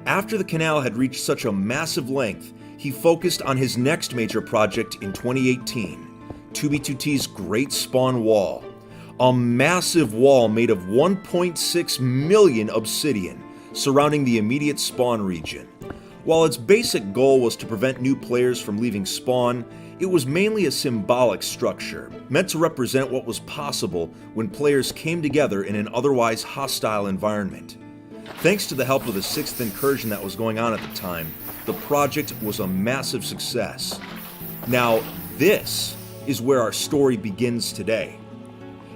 After the canal had reached such a massive length, he focused on his next major project in 2018. 2B2T's Great Spawn Wall, a massive wall made of 1.6 million obsidian surrounding the immediate spawn region. While its basic goal was to prevent new players from leaving spawn, it was mainly a symbolic structure, meant to represent what was possible when players came together in an otherwise hostile environment. Thanks to the help of the 6th incursion that was going on at the time, the project was a massive success. Now, this is where our story begins today.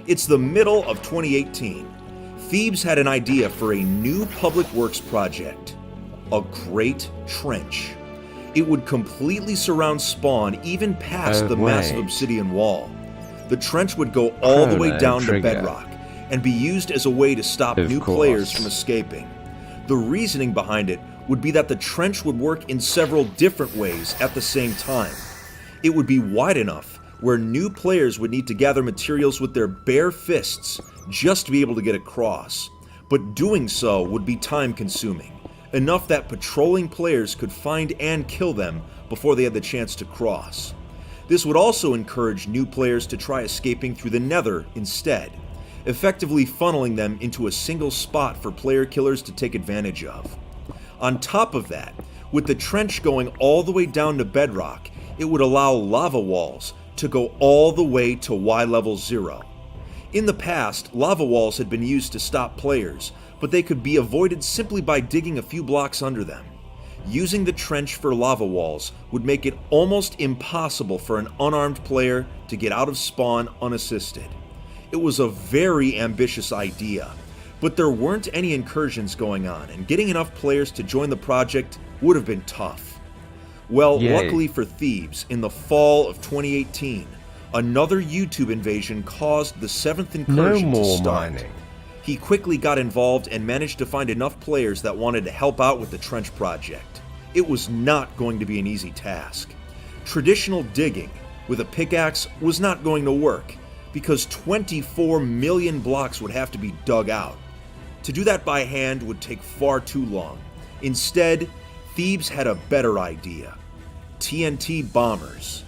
It's the middle of 2018. Thebes had an idea for a new public works project, a great trench. It would completely surround spawn even past the massive obsidian wall. The trench would go all the way down to bedrock and be used as a way to stop new players from escaping. The reasoning behind it would be that the trench would work in several different ways at the same time. It would be wide enough where new players would need to gather materials with their bare fists just to be able to get across. But doing so would be time-consuming, enough that patrolling players could find and kill them before they had the chance to cross. This would also encourage new players to try escaping through the Nether instead, effectively funneling them into a single spot for player killers to take advantage of. On top of that, with the trench going all the way down to bedrock, it would allow lava walls to go all the way to Y level 0. In the past, lava walls had been used to stop players, but they could be avoided simply by digging a few blocks under them. Using the trench for lava walls would make it almost impossible for an unarmed player to get out of spawn unassisted. It was a very ambitious idea, but there weren't any incursions going on, and getting enough players to join the project would have been tough. Well, luckily for Thebes, in the fall of 2018, another YouTube invasion caused the 7th incursion to start. Mining. He quickly got involved and managed to find enough players that wanted to help out with the trench project. It was not going to be an easy task. Traditional digging with a pickaxe was not going to work, because 24 million blocks would have to be dug out. To do that by hand would take far too long. Instead, Thebes had a better idea: TNT bombers.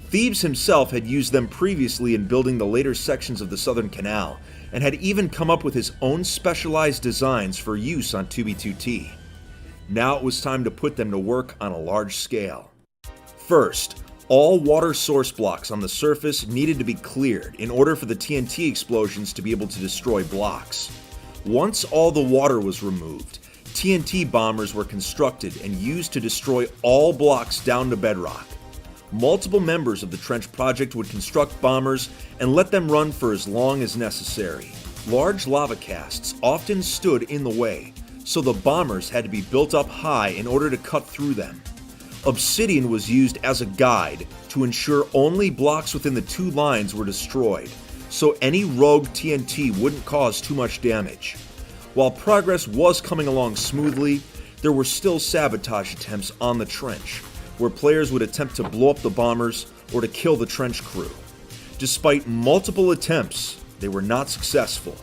Thebes himself had used them previously in building the later sections of the Southern Canal, and had even come up with his own specialized designs for use on 2B2T. Now it was time to put them to work on a large scale. First, all water source blocks on the surface needed to be cleared in order for the TNT explosions to be able to destroy blocks. Once all the water was removed, TNT bombers were constructed and used to destroy all blocks down to bedrock. Multiple members of the Trench Project would construct bombers and let them run for as long as necessary. Large lava casts often stood in the way, so the bombers had to be built up high in order to cut through them. Obsidian was used as a guide to ensure only blocks within the two lines were destroyed, so any rogue TNT wouldn't cause too much damage. While progress was coming along smoothly, there were still sabotage attempts on the trench, where players would attempt to blow up the bombers or to kill the trench crew. Despite multiple attempts, they were not successful,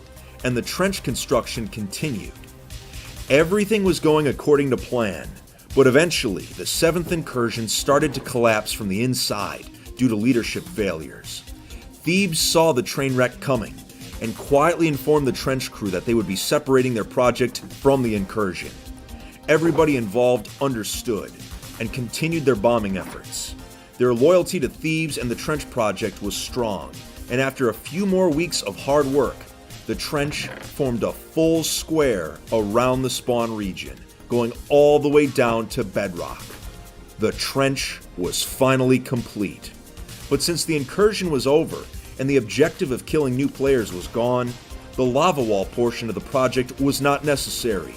and the trench construction continued. Everything was going according to plan, but eventually the 7th incursion started to collapse from the inside due to leadership failures. Thebes saw the train wreck coming and quietly informed the trench crew that they would be separating their project from the incursion. Everybody involved understood and continued their bombing efforts. Their loyalty to Thebes and the Trench Project was strong, and after a few more weeks of hard work, the trench formed a full square around the spawn region, going all the way down to bedrock. The trench was finally complete. But since the incursion was over and the objective of killing new players was gone, the lava wall portion of the project was not necessary.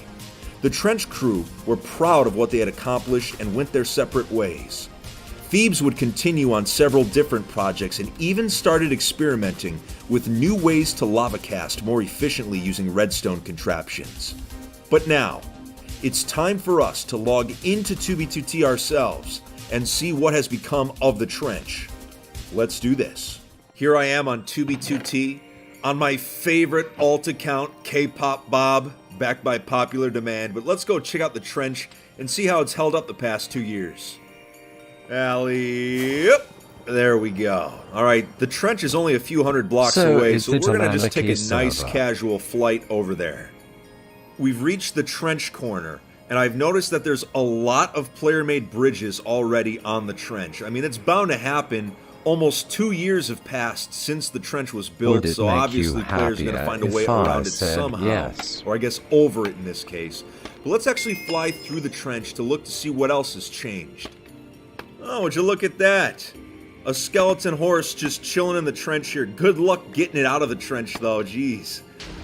The trench crew were proud of what they had accomplished and went their separate ways. Thebes would continue on several different projects and even started experimenting with new ways to lava cast more efficiently using redstone contraptions. But now, it's time for us to log into 2B2T ourselves and see what has become of the trench. Let's do this. Here I am on 2B2T, on my favorite alt account, K-Pop Bob, backed by popular demand, but let's go check out the trench and see how it's held up the past 2 years. Alley-oop! There we go. Alright, the trench is only a few hundred blocks away, so we're gonna just take a nice casual flight over there. We've reached the trench corner, and I've noticed that there's a lot of player-made bridges already on the trench. I mean, it's bound to happen. Almost 2 years have passed since the trench was built, so obviously players are going to find a way around it somehow. Yes. Or I guess over it in this case. But let's actually fly through the trench to look to see what else has changed. Oh, would you look at that? A skeleton horse just chilling in the trench here. Good luck getting it out of the trench though, jeez.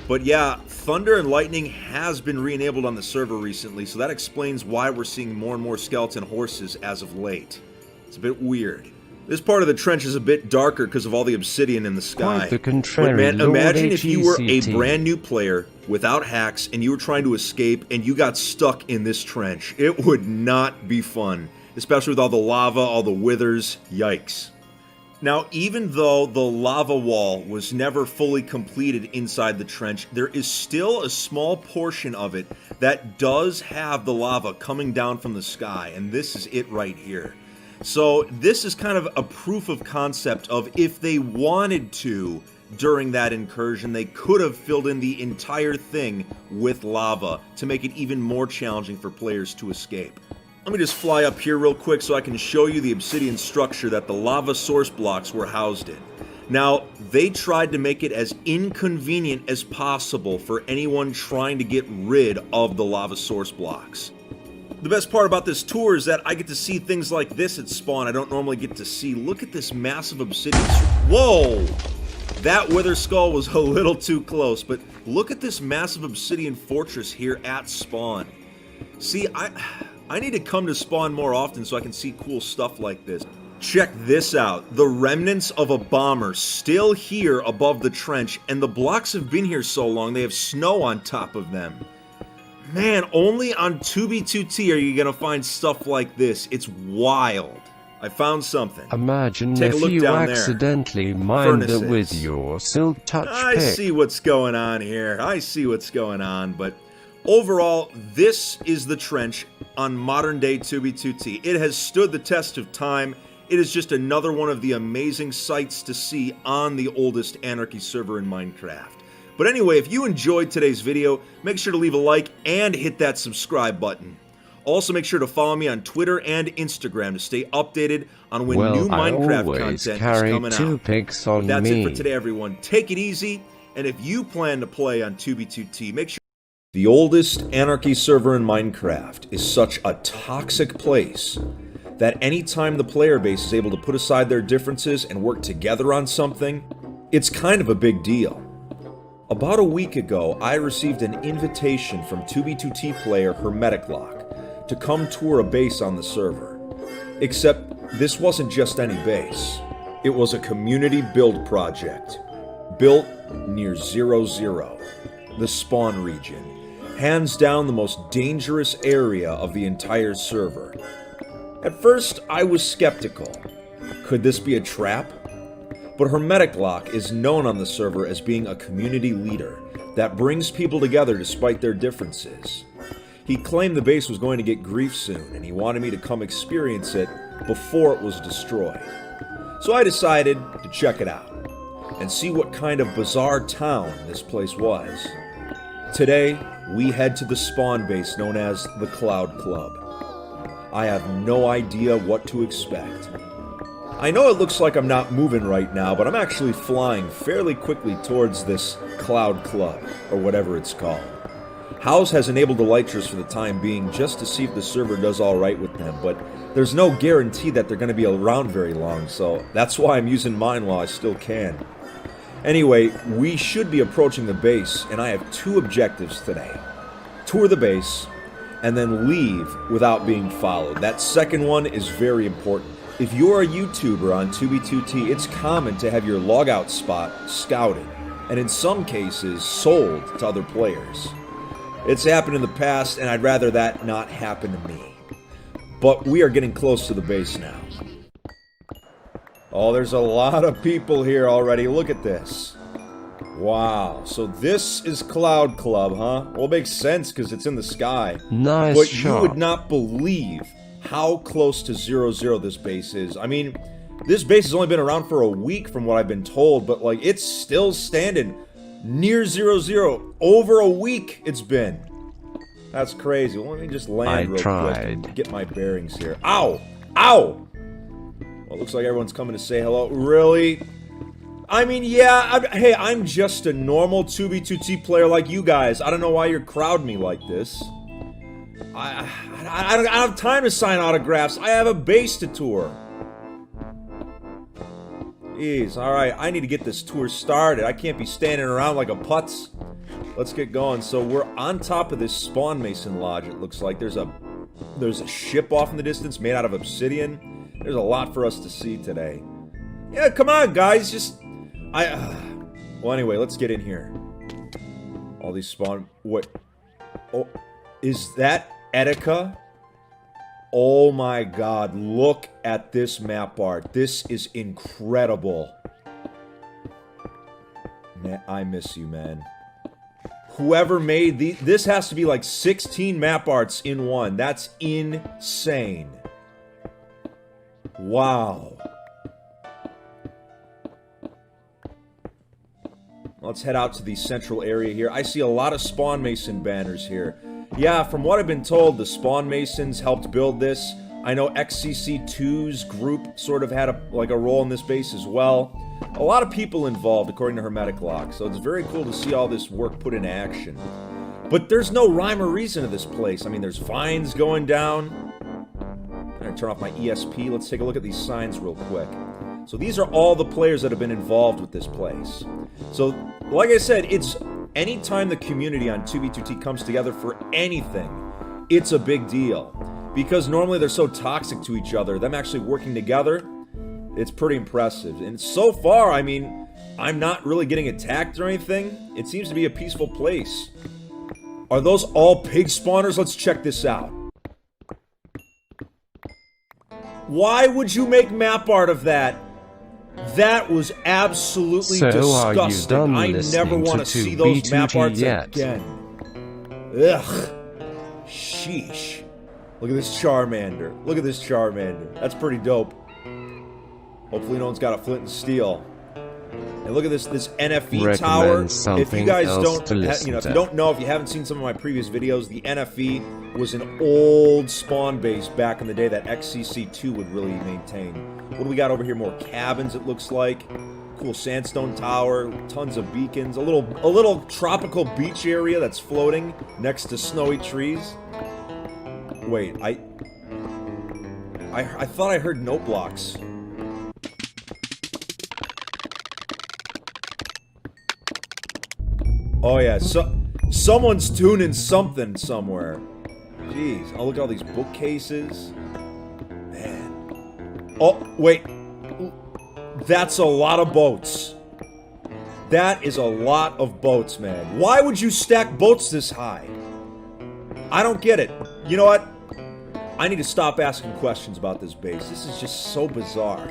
But yeah, Thunder and Lightning has been re-enabled on the server recently, so that explains why we're seeing more and more skeleton horses as of late. It's a bit weird. This part of the trench is a bit darker because of all the obsidian in the sky. Quite the contrary, but man, imagine Lord if you were a HECT. brand new player without hacks and you were trying to escape and you got stuck in this trench. It would not be fun, especially with all the lava, all the withers. Yikes. Now, even though the lava wall was never fully completed inside the trench, there is still a small portion of it that does have the lava coming down from the sky, and this is it right here. So this is kind of a proof of concept of if they wanted to, during that incursion, they could have filled in the entire thing with lava to make it even more challenging for players to escape. Let me just fly up here real quick so I can show you the obsidian structure that the lava source blocks were housed in. Now, they tried to make it as inconvenient as possible for anyone trying to get rid of the lava source blocks. The best part about this tour is that I get to see things like this at spawn I don't normally get to see. Look at this massive obsidian. Whoa! That wither skull was a little too close, but look at this massive obsidian fortress here at spawn. See, I need to come to spawn more often so I can see cool stuff like this. Check this out. The remnants of a bomber still here above the trench, and the blocks have been here so long they have snow on top of them. Man, only on 2B2T are you gonna find stuff like this. It's wild. I found something. Imagine if you accidentally mined it with your silk touch pick. I see what's going on here. I see what's going on, but overall, this is the trench on modern day 2B2T. It has stood the test of time. It is just another one of the amazing sights to see on the oldest Anarchy server in Minecraft. But anyway, if you enjoyed today's video, make sure to leave a like and hit that subscribe button. Also, make sure to follow me on Twitter and Instagram to stay updated on when new Minecraft content is coming out. That's it for today, everyone. Take it easy, and if you plan to play on 2B2T, make sure... The oldest Anarchy server in Minecraft is such a toxic place that anytime the player base is able to put aside their differences and work together on something, it's kind of a big deal. About a week ago, I received an invitation from 2B2T player Hermetic Lock to come tour a base on the server. Except this wasn't just any base. It was a community build project, built near 00, the spawn region, hands down the most dangerous area of the entire server. At first, I was skeptical. Could this be a trap? But Hermetic Lock is known on the server as being a community leader that brings people together despite their differences. He claimed the base was going to get grief soon, and he wanted me to come experience it before it was destroyed. So I decided to check it out and see what kind of bizarre town this place was. Today, we head to the spawn base known as the Cloud Club. I have no idea what to expect. I know it looks like I'm not moving right now, but I'm actually flying fairly quickly towards this Cloud Club, or whatever it's called. House has enabled elytras for the time being just to see if the server does alright with them, but there's no guarantee that they're going to be around very long, so that's why I'm using mine while I still can. Anyway, we should be approaching the base, and I have two objectives today. Tour the base, and then leave without being followed. That second one is very important. If you're a YouTuber on 2B2T, it's common to have your logout spot scouted, and in some cases, sold to other players. It's happened in the past, and I'd rather that not happen to me. But we are getting close to the base now. Oh, there's a lot of people here already. Look at this. Wow, so this is Cloud Club, huh? Well, it makes sense because it's in the sky. Nice but shot. You would not believe how close to 00 this base is. I mean, this base has only been around for a week from what I've been told, but like, it's still standing near 00. Over a week it's been. That's crazy. Well, let me just land real quick and get my bearings here. Ow! Ow! Well, it looks like everyone's coming to say hello. Really? I mean, yeah, hey, I'm just a normal 2B2T player like you guys. I don't know why you're crowding me like this. I don't have time to sign autographs. I have a base to tour. Jeez, alright, I need to get this tour started. I can't be standing around like a putz. Let's get going. So we're on top of this spawn mason lodge, it looks like. There's a ship off in the distance made out of obsidian. There's a lot for us to see today. Yeah, come on, guys, just... Well, anyway, let's get in here. All these spawn... What? Oh, is that Etika? Oh my god, look at this map art. This is incredible. Man, I miss you, man. Whoever made this has to be like 16 map arts in one. That's insane. Wow. Let's head out to the central area here. I see a lot of spawn mason banners here. Yeah, from what I've been told, the spawn masons helped build this. I know XCC2's group sort of had a role in this base as well. A lot of people involved, according to Hermetic Lock, so it's very cool to see all this work put into action. But there's no rhyme or reason to this place. I mean, there's vines going down. I'm gonna turn off my ESP. Let's take a look at these signs real quick. So these are all the players that have been involved with this place. So, like I said, it's anytime the community on 2v2t comes together for anything, it's a big deal. Because normally they're so toxic to each other, them actually working together, it's pretty impressive. And so far, I mean, I'm not really getting attacked or anything. It seems to be a peaceful place. Are those all pig spawners? Let's check this out. Why would you make map art of that? That was absolutely disgusting. I never want to see those map arts again. Ugh. Sheesh. Look at this Charmander. Look at this Charmander. That's pretty dope. Hopefully no one's got a flint and steel. And look at this NFE tower. If you guys don't, if you don't know, if you haven't seen some of my previous videos, the NFE was an old spawn base back in the day that XCC2 would really maintain. What do we got over here? More cabins, it looks like. Cool sandstone tower, tons of beacons, a little tropical beach area that's floating next to snowy trees. Wait, I thought I heard note blocks. Oh yeah, someone's tuning something somewhere. Jeez, oh look at all these bookcases. Man. Oh, wait. That's a lot of boats. That is a lot of boats, man. Why would you stack boats this high? I don't get it. You know what? I need to stop asking questions about this base. This is just so bizarre.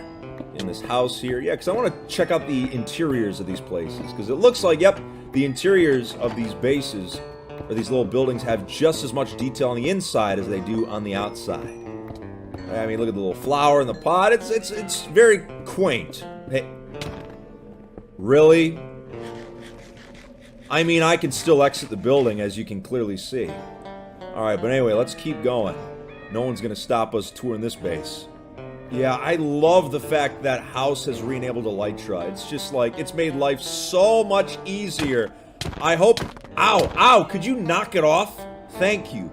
In this house here. Yeah, because I want to check out the interiors of these places. Because it looks like, yep, the interiors of these bases, or these little buildings, have just as much detail on the inside as they do on the outside. I mean, look at the little flower in the pot. It's very quaint. Hey. Really? I mean, I can still exit the building, as you can clearly see. Alright, but anyway, let's keep going. No one's gonna stop us touring this base. Yeah, I love the fact that House has re-enabled Elytra. It's just like, it's made life so much easier. I hope... Ow! Ow! Could you knock it off? Thank you.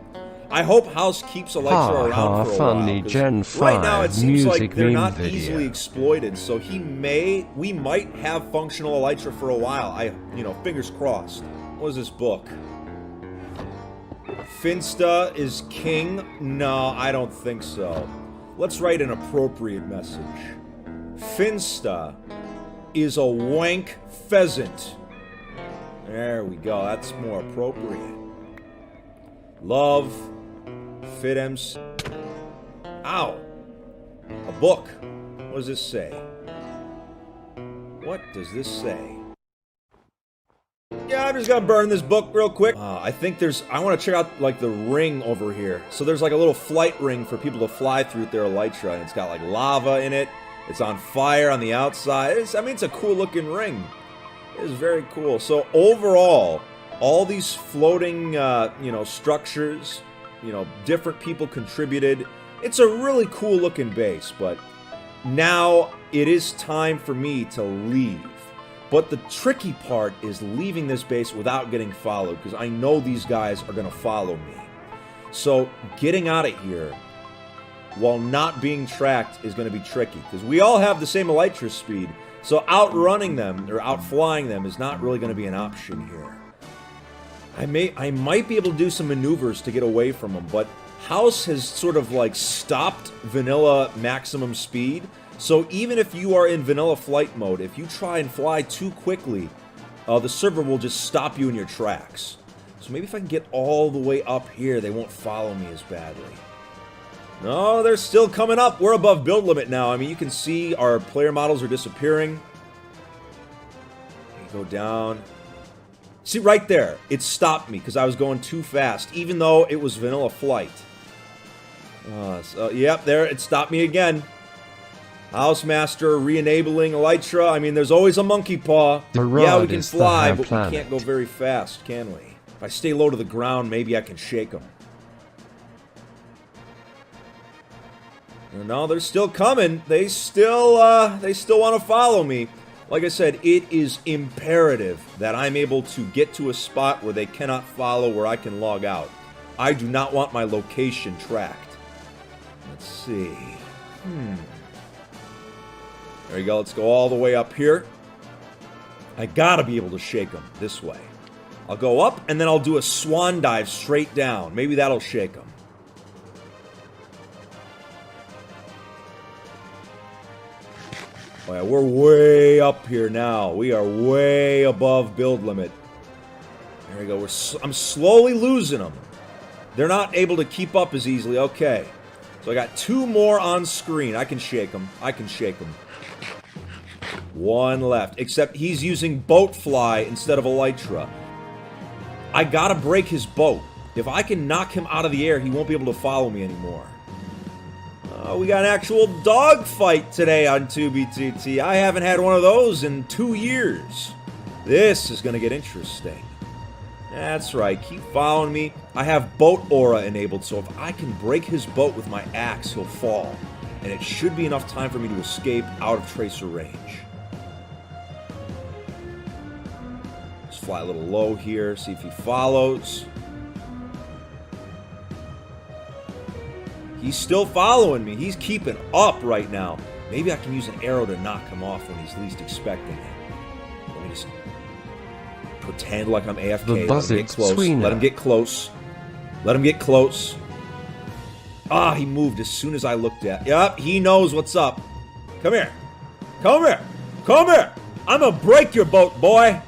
I hope House keeps Elytra around for a while. Gen 5 right now it seems like they're not video. easily exploited, so we might have functional Elytra for a while. Fingers crossed. What is this book? Finsta is king? No, I don't think so. Let's write an appropriate message. Finsta is a wank pheasant. There we go, that's more appropriate. Love, Fitems. Ow! A book. What does this say? What does this say? Yeah, I'm just gonna burn this book real quick. I think I want to check out, like, the ring over here. So there's, like, a little flight ring for people to fly through with their Elytra, and it's got, like, lava in it. It's on fire on the outside. It's a cool-looking ring. It is very cool. So overall, all these floating, structures, different people contributed. It's a really cool-looking base, but now it is time for me to leave. But the tricky part is leaving this base without getting followed, because I know these guys are going to follow me. So getting out of here while not being tracked is going to be tricky, because we all have the same Elytra speed, so outrunning them, or outflying them, is not really going to be an option here. I might be able to do some maneuvers to get away from them, but House has sort of, like, stopped vanilla maximum speed. So even if you are in vanilla flight mode, if you try and fly too quickly, the server will just stop you in your tracks. So maybe if I can get all the way up here, they won't follow me as badly. No, they're still coming up. We're above build limit now. I mean, you can see our player models are disappearing. Go down. See, right there, it stopped me because I was going too fast, even though it was vanilla flight. Yep, there, it stopped me again. Housemaster re-enabling Elytra. I mean, there's always a monkey paw. Yeah, we can fly, but we can't go very fast, can we? If I stay low to the ground, maybe I can shake them. No, they're still coming. They still want to follow me. Like I said, it is imperative that I'm able to get to a spot where they cannot follow, where I can log out. I do not want my location tracked. Let's see. There you go. Let's go all the way up here. I gotta be able to shake them this way. I'll go up, and then I'll do a swan dive straight down. Maybe that'll shake them. Oh yeah, we're way up here now. We are way above build limit. There we go. I'm slowly losing them. They're not able to keep up as easily. Okay. So I got 2 more on screen. I can shake them. I can shake them. 1 left. Except he's using boat fly instead of elytra. I gotta break his boat. If I can knock him out of the air, he won't be able to follow me anymore. We got an actual dogfight today on 2BTT. I haven't had one of those in 2 years. This is going to get interesting. That's right, keep following me. I have boat aura enabled, so if I can break his boat with my axe, he'll fall. And it should be enough time for me to escape out of tracer range. Let's fly a little low here, see if he follows. He's still following me. He's keeping up right now. Maybe I can use an arrow to knock him off when he's least expecting it. Let me just pretend like I'm AFK. Let him get close. Let him get close. Let him get close. Ah, he moved as soon as I looked at. Yup, he knows what's up. Come here. Come here. Come here. I'm gonna break your boat, boy.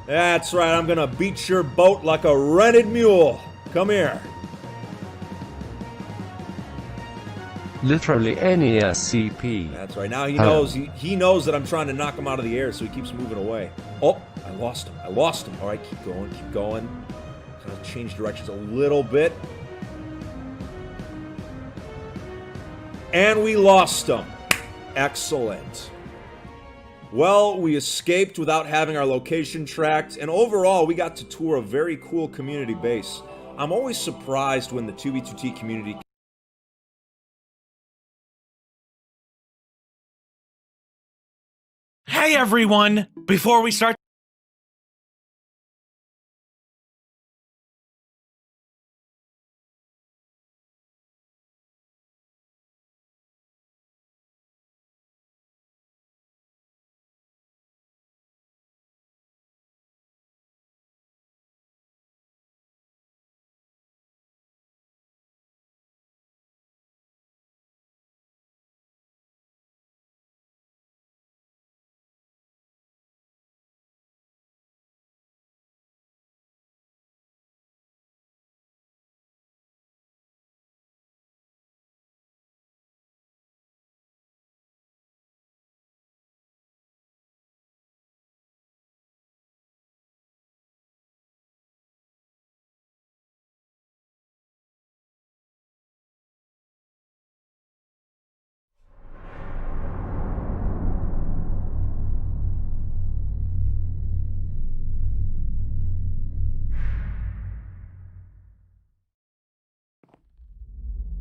That's right. I'm gonna beat your boat like a rented mule. Come here. Literally any SCP. That's right. Now he knows. He knows that I'm trying to knock him out of the air, so he keeps moving away. Oh, I lost him. I lost him. All right, keep going. Keep going. Kind of change directions a little bit. And we lost him. Excellent. Well, we escaped without having our location tracked, and overall, we got to tour a very cool community base. I'm always surprised when the 2B2T community... Hey everyone! Before we start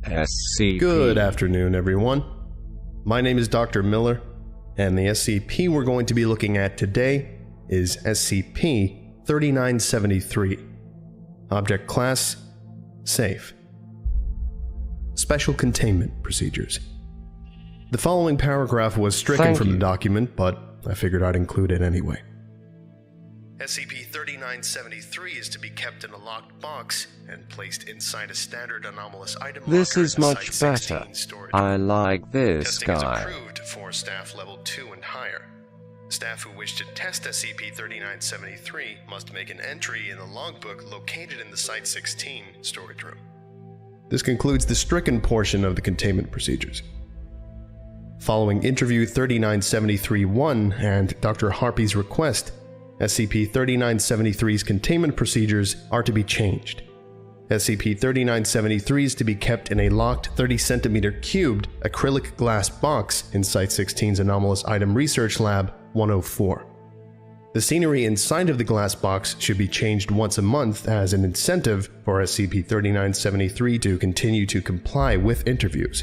SCP. Good afternoon, everyone. My name is Dr. Miller, and the SCP we're going to be looking at today is SCP-3973. Object Class: Safe. Special Containment Procedures. The following paragraph was stricken from the document, but I figured I'd include it anyway. SCP-3973 is to be kept in a locked box and placed inside a standard anomalous item locker. This is much Site better. 16 storage. I like this Testing guy. is approved for staff level 2 and higher. Staff who wish to test SCP-3973 must make an entry in the logbook located in the Site 16 storage room. This concludes the stricken portion of the containment procedures. Following Interview 3973-1 and Dr. Harpy's request, SCP-3973's containment procedures are to be changed. SCP-3973 is to be kept in a locked 30cm cubed acrylic glass box in Site-16's Anomalous Item Research Lab 104. The scenery inside of the glass box should be changed once a month as an incentive for SCP-3973 to continue to comply with interviews.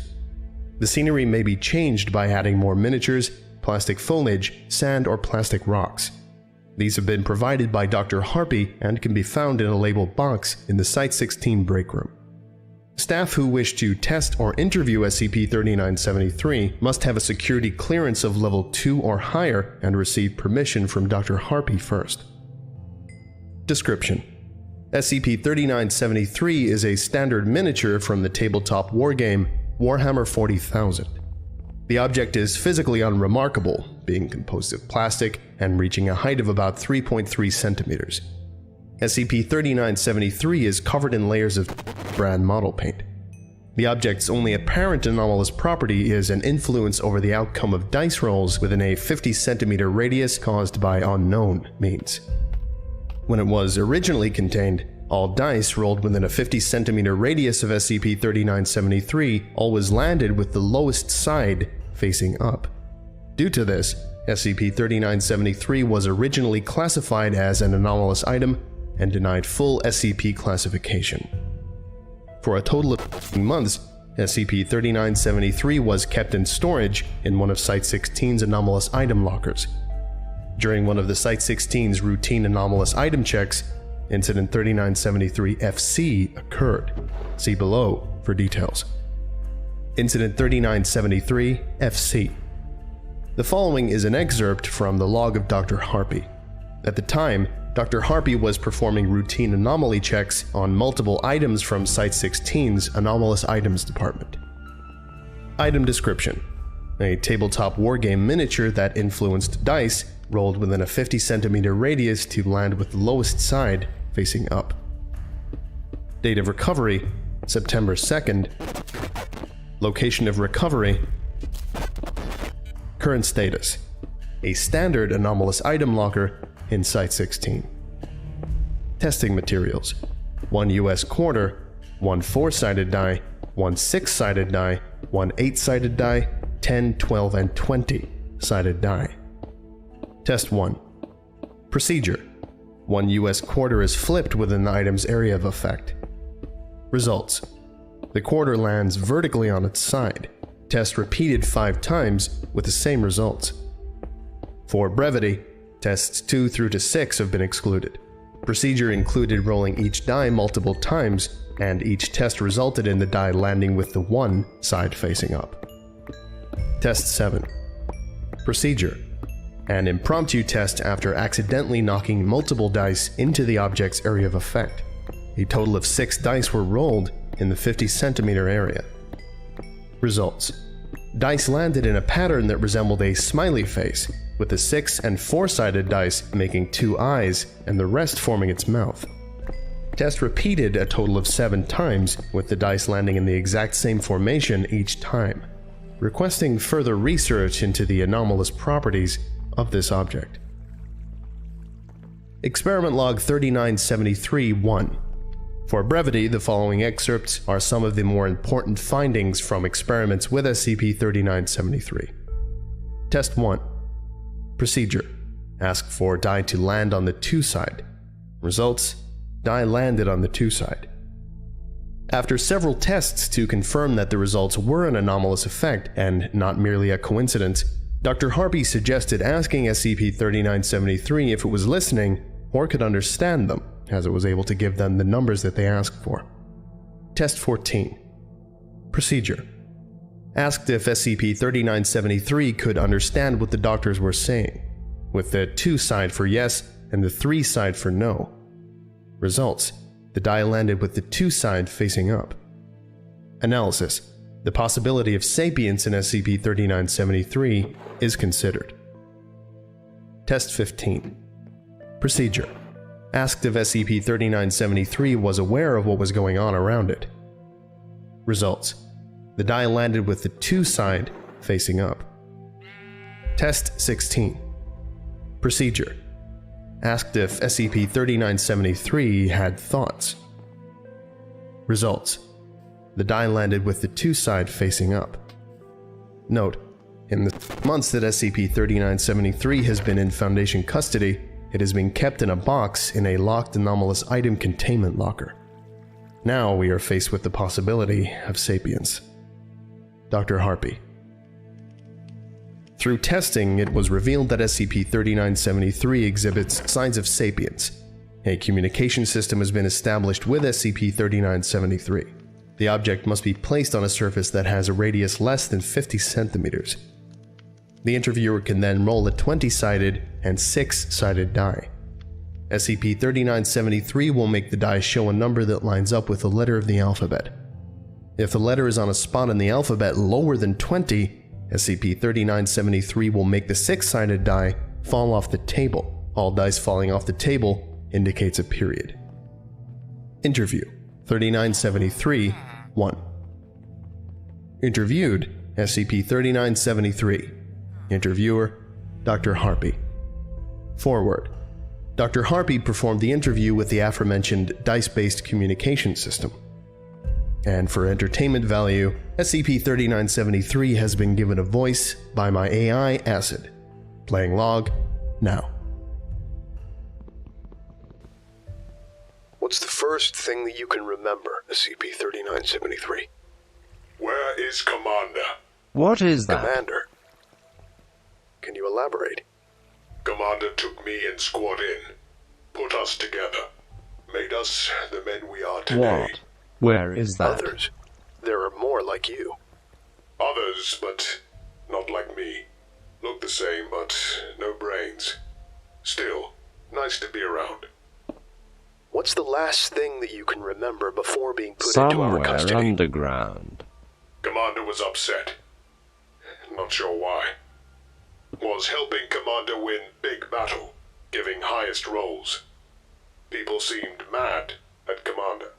The scenery may be changed by adding more miniatures, plastic foliage, sand, or plastic rocks. These have been provided by Dr. Harpy and can be found in a labeled box in the Site-16 break room. Staff who wish to test or interview SCP-3973 must have a security clearance of level 2 or higher and receive permission from Dr. Harpy first. Description: SCP-3973 is a standard miniature from the tabletop wargame Warhammer 40,000. The object is physically unremarkable, being composed of plastic and reaching a height of about 3.3 centimeters. SCP-3973 is covered in layers of brand model paint. The object's only apparent anomalous property is an influence over the outcome of dice rolls within a 50 centimeter radius caused by unknown means. When it was originally contained, all dice rolled within a 50 centimeter radius of SCP-3973 always landed with the lowest side facing up. Due to this, SCP-3973 was originally classified as an anomalous item and denied full SCP classification. For a total of months, SCP-3973 was kept in storage in one of Site-16's anomalous item lockers. During one of the Site-16's routine anomalous item checks, Incident 3973-FC occurred. See below for details. Incident 3973-FC. The following is an excerpt from the log of Dr. Harpy. At the time, Dr. Harpy was performing routine anomaly checks on multiple items from Site-16's Anomalous Items Department. Item description: a tabletop wargame miniature that influenced dice rolled within a 50 centimeter radius to land with the lowest side facing up. Date of recovery: September 2nd. Location of recovery: current status: a standard anomalous item locker in Site-16. Testing materials: 1 US quarter, 1 4-sided die, 1 6-sided die, 1 8-sided die, 10, 12, and 20-sided die. Test 1. Procedure: 1 US quarter is flipped within the item's area of effect. Results: the quarter lands vertically on its side. Test repeated 5 times with the same results. For brevity, tests 2 through to 6 have been excluded. Procedure included rolling each die multiple times, and each test resulted in the die landing with the one side facing up. Test 7. Procedure: an impromptu test after accidentally knocking multiple dice into the object's area of effect. A total of 6 dice were rolled in the 50 centimeter area. Results: dice landed in a pattern that resembled a smiley face, with the 6 and 4-sided dice making 2 eyes and the rest forming its mouth. Test repeated a total of 7 times, with the dice landing in the exact same formation each time, requesting further research into the anomalous properties of this object. Experiment Log 3973-1. For brevity, the following excerpts are some of the more important findings from experiments with SCP-3973. Test 1. Procedure: ask for die to land on the 2 side. Results: die landed on the 2 side. After several tests to confirm that the results were an anomalous effect and not merely a coincidence, Dr. Harpy suggested asking SCP-3973 if it was listening or could understand them, as it was able to give them the numbers that they asked for. Test 14. Procedure: asked if SCP-3973 could understand what the doctors were saying, with the 2 side for yes and the 3 side for no. Results: the die landed with the 2 side facing up. Analysis: the possibility of sapience in SCP-3973 is considered. Test 15. Procedure: asked if SCP-3973 was aware of what was going on around it. Results: the die landed with the 2 side facing up. Test 16. Procedure: asked if SCP-3973 had thoughts. Results: the die landed with the 2 side facing up. Note: in the months that SCP-3973 has been in Foundation custody, it has been kept in a box in a locked anomalous item containment locker. Now we are faced with the possibility of sapience. Dr. Harpy. Through testing, it was revealed that SCP-3973 exhibits signs of sapience. A communication system has been established with SCP-3973. The object must be placed on a surface that has a radius less than 50 centimeters. The interviewer can then roll a 20-sided and 6-sided die. SCP-3973 will make the die show a number that lines up with a letter of the alphabet. If the letter is on a spot in the alphabet lower than 20, SCP-3973 will make the 6-sided die fall off the table. All dice falling off the table indicates a period. Interview 3973-1. Interviewed SCP-3973. Interviewer Dr. Harpy. Forward. Dr. Harpy performed the interview with the aforementioned dice-based communication system. And for entertainment value, SCP-3973 has been given a voice by my AI Acid. Playing log now. What's the first thing that you can remember, SCP-3973? Where is Commander? What is that? Commander. Can you elaborate? Commander took me and Squad in, put us together, made us the men we are today. What? Where is that? Others. There are more like you. Others, but not like me. Look the same, but no brains. Still, nice to be around. What's the last thing that you can remember before being put into our Somewhere custody? underground. Commander was upset. Not sure why. Was helping Commander win big battle, giving highest rolls. People seemed mad at Commander.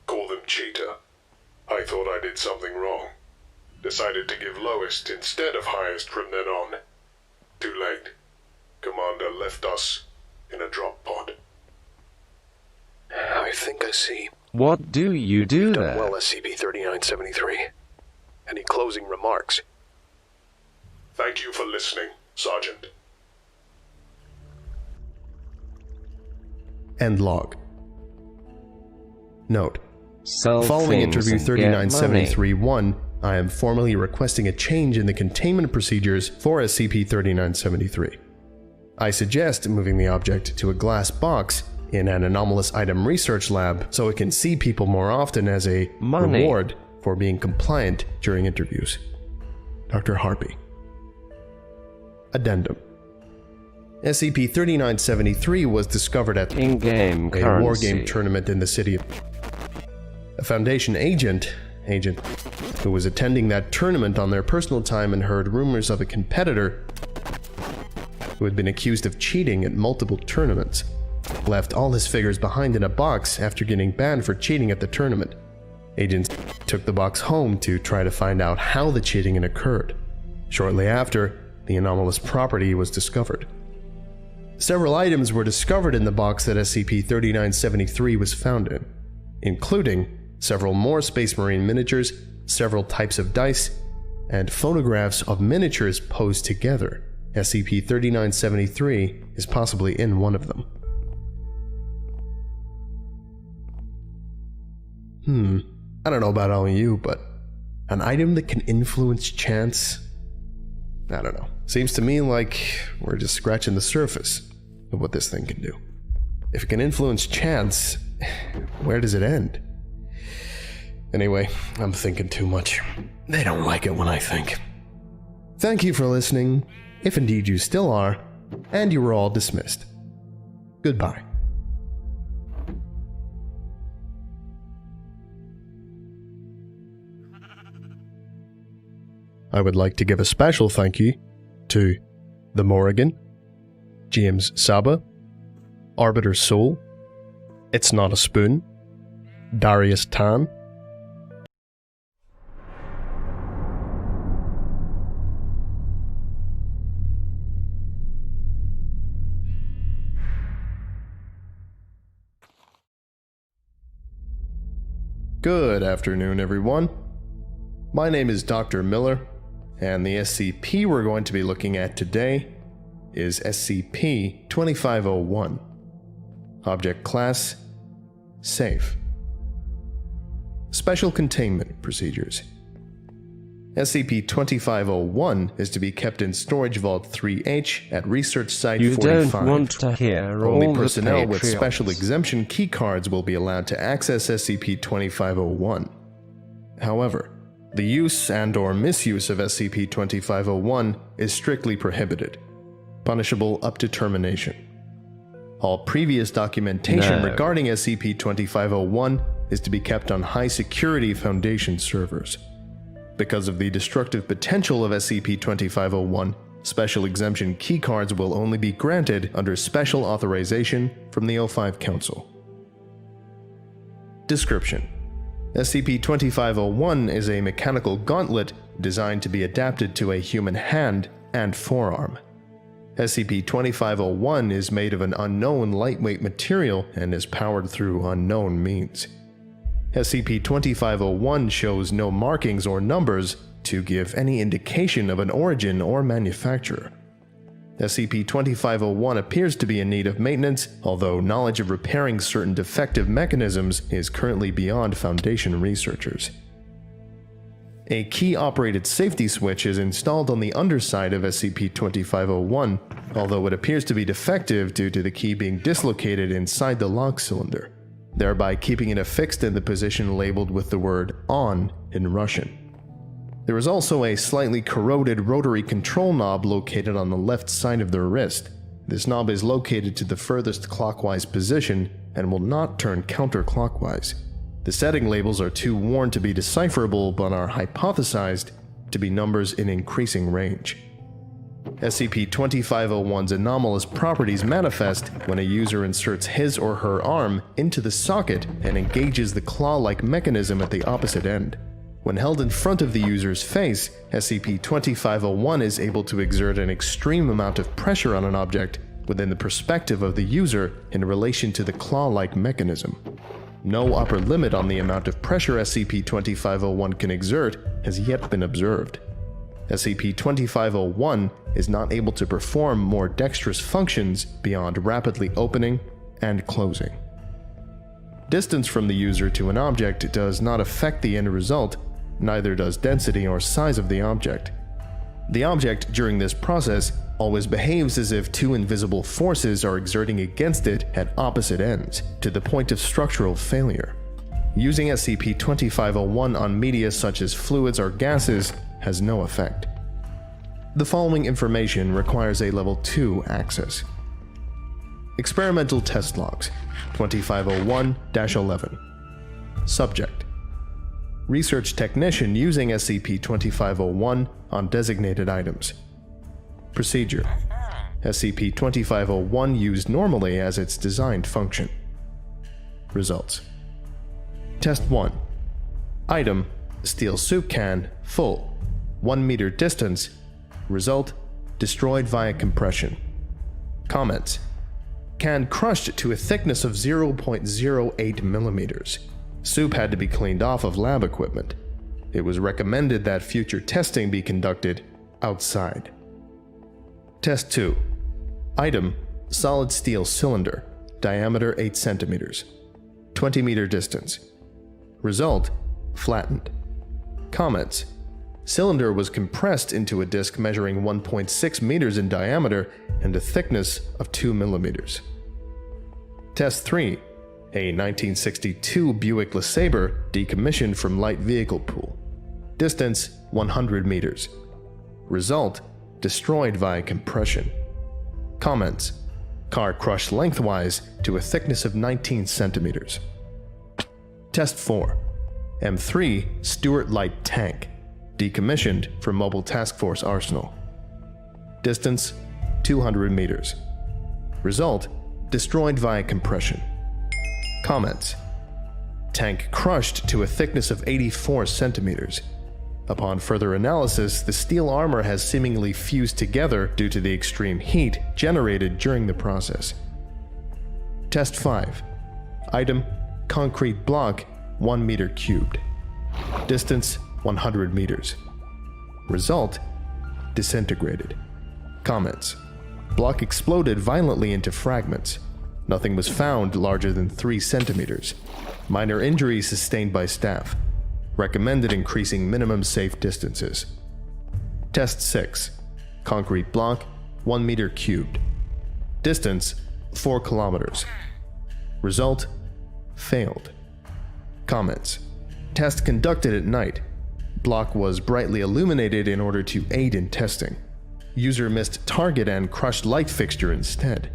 Call them cheater. I thought I did something wrong. Decided to give lowest instead of highest from then on. Too late. Commander left us in a drop pod. I think I see. What do you do Done there? well, SCP-3973. Any closing remarks? Thank you for listening, Sergeant. End log. Note. Sell Following things interview and get money. 3973-1, I am formally requesting a change in the containment procedures for SCP-3973. I suggest moving the object to a glass box in an anomalous item research lab so it can see people more often as a Money. reward for being compliant during interviews. Dr. Harpy. Addendum. SCP-3973 was discovered at In-game a currency. wargame tournament in the city of... A Foundation agent who was attending that tournament on their personal time and heard rumors of a competitor who had been accused of cheating at multiple tournaments, left all his figures behind in a box after getting banned for cheating at the tournament. Agents took the box home to try to find out how the cheating had occurred. Shortly after, the anomalous property was discovered. Several items were discovered in the box that SCP-3973 was found in, including several more Space Marine miniatures, several types of dice, and photographs of miniatures posed together. SCP-3973 is possibly in one of them. I don't know about all of you, but an item that can influence chance? I don't know. Seems to me like we're just scratching the surface of what this thing can do. If it can influence chance, where does it end? Anyway, I'm thinking too much. They don't like it when I think. Thank you for listening, if indeed you still are, and you were all dismissed. Goodbye. I would like to give a special thank you to The Morrigan, James Saba, Arbiter Soul, It's Not a Spoon, Darius Tan, Good afternoon, everyone. My name is Dr. Miller, and the SCP we're going to be looking at today is SCP-2501. Object Class: Safe. Special Containment Procedures. SCP-2501 is to be kept in Storage Vault 3H at Research Site You 45. don't want to hear Only all personnel the with Patreons. special exemption keycards will be allowed to access SCP-2501. However, the use and/or misuse of SCP-2501 is strictly prohibited, punishable up to termination. All previous documentation No. regarding SCP-2501 is to be kept on high-security Foundation servers. Because of the destructive potential of SCP-2501, special exemption keycards will only be granted under special authorization from the O5 Council. Description: SCP-2501 is a mechanical gauntlet designed to be adapted to a human hand and forearm. SCP-2501 is made of an unknown lightweight material and is powered through unknown means. SCP-2501 shows no markings or numbers to give any indication of an origin or manufacturer. SCP-2501 appears to be in need of maintenance, although knowledge of repairing certain defective mechanisms is currently beyond Foundation researchers. A key-operated safety switch is installed on the underside of SCP-2501, although it appears to be defective due to the key being dislocated inside the lock cylinder, thereby keeping it affixed in the position labeled with the word ON in Russian. There is also a slightly corroded rotary control knob located on the left side of the wrist. This knob is located to the furthest clockwise position and will not turn counterclockwise. The setting labels are too worn to be decipherable but are hypothesized to be numbers in increasing range. SCP-2501's anomalous properties manifest when a user inserts his or her arm into the socket and engages the claw-like mechanism at the opposite end. When held in front of the user's face, SCP-2501 is able to exert an extreme amount of pressure on an object within the perspective of the user in relation to the claw-like mechanism. No upper limit on the amount of pressure SCP-2501 can exert has yet been observed. SCP-2501 is not able to perform more dexterous functions beyond rapidly opening and closing. Distance from the user to an object does not affect the end result, neither does density or size of the object. The object during this process always behaves as if two invisible forces are exerting against it at opposite ends, to the point of structural failure. Using SCP-2501 on media such as fluids or gases has no effect. The following information requires a Level 2 access. Experimental Test Logs 2501-11. Subject: Research Technician using SCP-2501 on designated items. Procedure: SCP-2501 used normally as its designed function. Results: Test 1. Item: Steel soup can, full, 1 meter distance. Result: destroyed via compression. Comments: Can crushed to a thickness of 0.08 millimeters. Soup had to be cleaned off of lab equipment. It was recommended that future testing be conducted outside. Test 2. Item: solid steel cylinder, diameter 8 centimeters, 20 meter distance. Result: flattened. Comments: Cylinder was compressed into a disc measuring 1.6 meters in diameter and a thickness of 2 millimeters. Test 3. A 1962 Buick LeSabre decommissioned from light vehicle pool. Distance: 100 meters. Result: destroyed via compression. Comments: Car crushed lengthwise to a thickness of 19 centimeters. Test 4. M3 Stuart Light Tank, decommissioned from Mobile Task Force Arsenal. Distance: 200 meters. Result: destroyed via compression. Comments: Tank crushed to a thickness of 84 centimeters. Upon further analysis, the steel armor has seemingly fused together due to the extreme heat generated during the process. Test 5. Item: concrete block, 1 meter cubed. Distance: 100 meters. Result: disintegrated. Comments: Block exploded violently into fragments. Nothing was found larger than 3 centimeters. Minor injuries sustained by staff. recommended increasing minimum safe distances. Test 6. Concrete block, 1 meter cubed. Distance, 4 kilometers. Result, failed. Comments. Test conducted at night. Block was brightly illuminated in order to aid in testing. User missed target and crushed light fixture instead.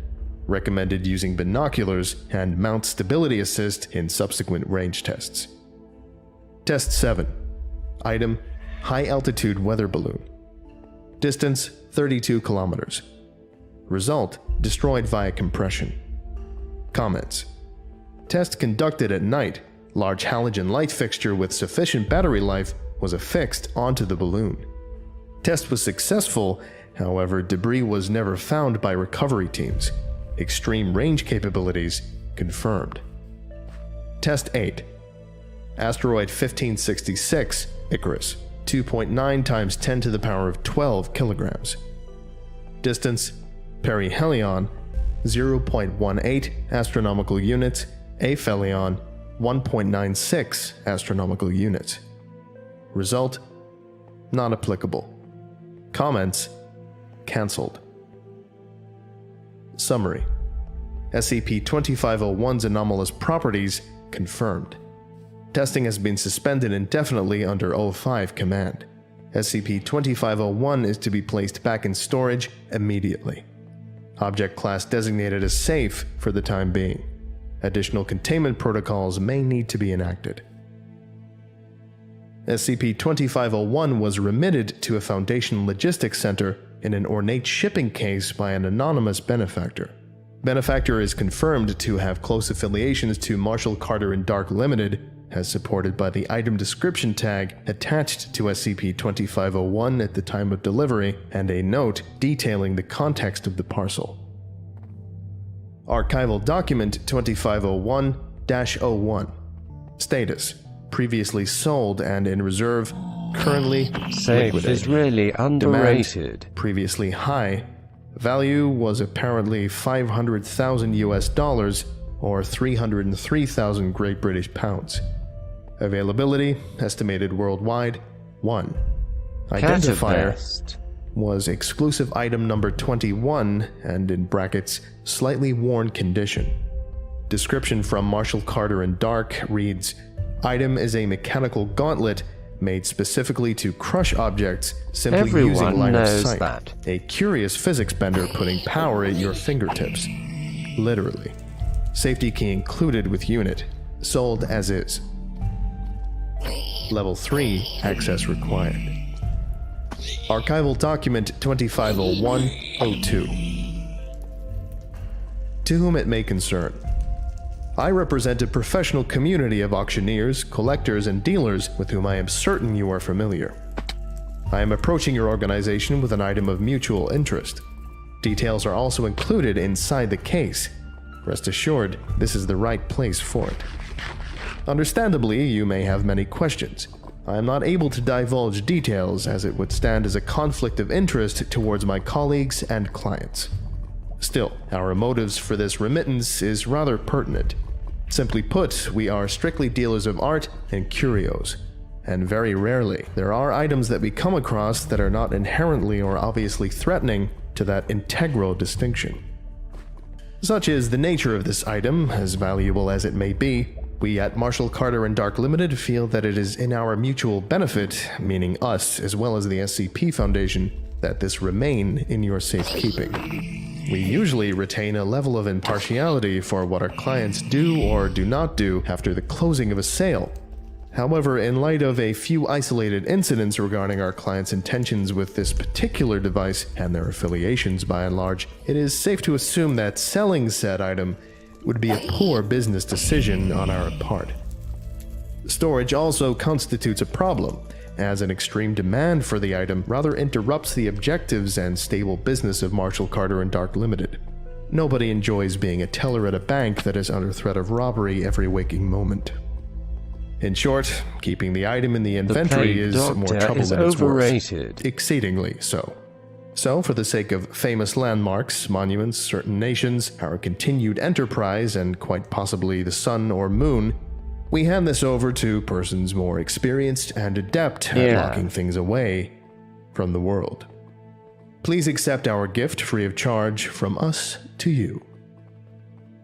Recommended using binoculars and mount stability assist in subsequent range tests. Test 7. Item, high altitude weather balloon. Distance, 32 kilometers. Result, destroyed via compression. Comments. Test conducted at night. Large halogen light fixture with sufficient battery life was affixed onto the balloon. Test was successful, however, debris was never found by recovery teams. Extreme range capabilities confirmed. Test 8. Asteroid 1566, Icarus, 2.9 times 10 to the power of 12 kilograms. Distance, perihelion, 0.18 astronomical units, aphelion, 1.96 astronomical units. Result, not applicable. Comments, cancelled. Summary. SCP-2501's anomalous properties confirmed. Testing has been suspended indefinitely under O5 command. SCP-2501 is to be placed back in storage immediately. Object class designated as safe for the time being. Additional containment protocols may need to be enacted. SCP-2501 was remitted to a Foundation Logistics Center in an ornate shipping case by an anonymous benefactor. Benefactor is confirmed to have close affiliations to Marshall Carter and Dark Limited, as supported by the item description tag attached to SCP-2501 at the time of delivery and a note detailing the context of the parcel. Archival Document 2501-01. Status: previously sold and in reserve, currently Safe liquidated. is really underrated. Demand, previously high. Value was apparently $500,000 or 303,000 Great British pounds. Availability estimated worldwide 1. Identifier Catabest. was exclusive item number 21 and in brackets slightly worn condition. Description from Marshall Carter and Dark reads, item is a mechanical gauntlet made specifically to crush objects simply Everyone using line of knows sight. that. A curious physics bender putting power at your fingertips. Literally. Safety key included with unit. Sold as is. Level 3 access required. Archival Document 2501-02. To whom it may concern. I represent a professional community of auctioneers, collectors, and dealers with whom I am certain you are familiar. I am approaching your organization with an item of mutual interest. Details are also included inside the case. Rest assured, this is the right place for it. Understandably, you may have many questions. I am not able to divulge details as it would stand as a conflict of interest towards my colleagues and clients. Still, our motives for this remittance is rather pertinent. Simply put, we are strictly dealers of art and curios, and very rarely there are items that we come across that are not inherently or obviously threatening to that integral distinction. Such is the nature of this item, as valuable as it may be. We at Marshall Carter and Dark Limited feel that it is in our mutual benefit, meaning us as well as the SCP Foundation, that this remain in your safekeeping. We usually retain a level of impartiality for what our clients do or do not do after the closing of a sale. However, in light of a few isolated incidents regarding our clients' intentions with this particular device and their affiliations by and large, it is safe to assume that selling said item would be a poor business decision on our part. Storage also constitutes a problem, as an extreme demand for the item rather interrupts the objectives and stable business of Marshall Carter and Dark Limited. Nobody enjoys being a teller at a bank that is under threat of robbery every waking moment. In short, keeping the item in the inventory is more trouble than it's worth. Exceedingly so. So, for the sake of famous landmarks, monuments, certain nations, our continued enterprise, and quite possibly the sun or moon, we hand this over to persons more experienced and adept at Yeah. locking things away from the world. Please accept our gift free of charge from us to you.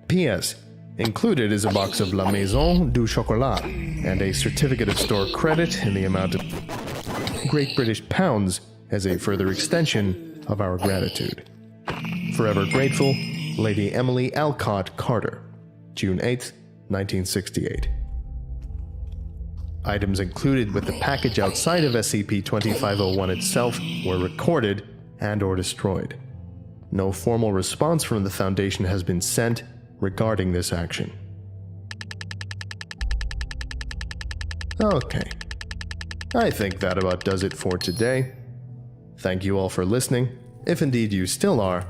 P.S. Included is a box of La Maison du Chocolat and a certificate of store credit in the amount of Great British pounds as a further extension of our gratitude. Forever grateful, Lady Emily Alcott Carter, June 8th, 1968. Items included with the package outside of SCP-2501 itself were recorded and/or destroyed. No formal response from the Foundation has been sent regarding this action. Okay. I think that about does it for today. Thank you all for listening, if indeed you still are,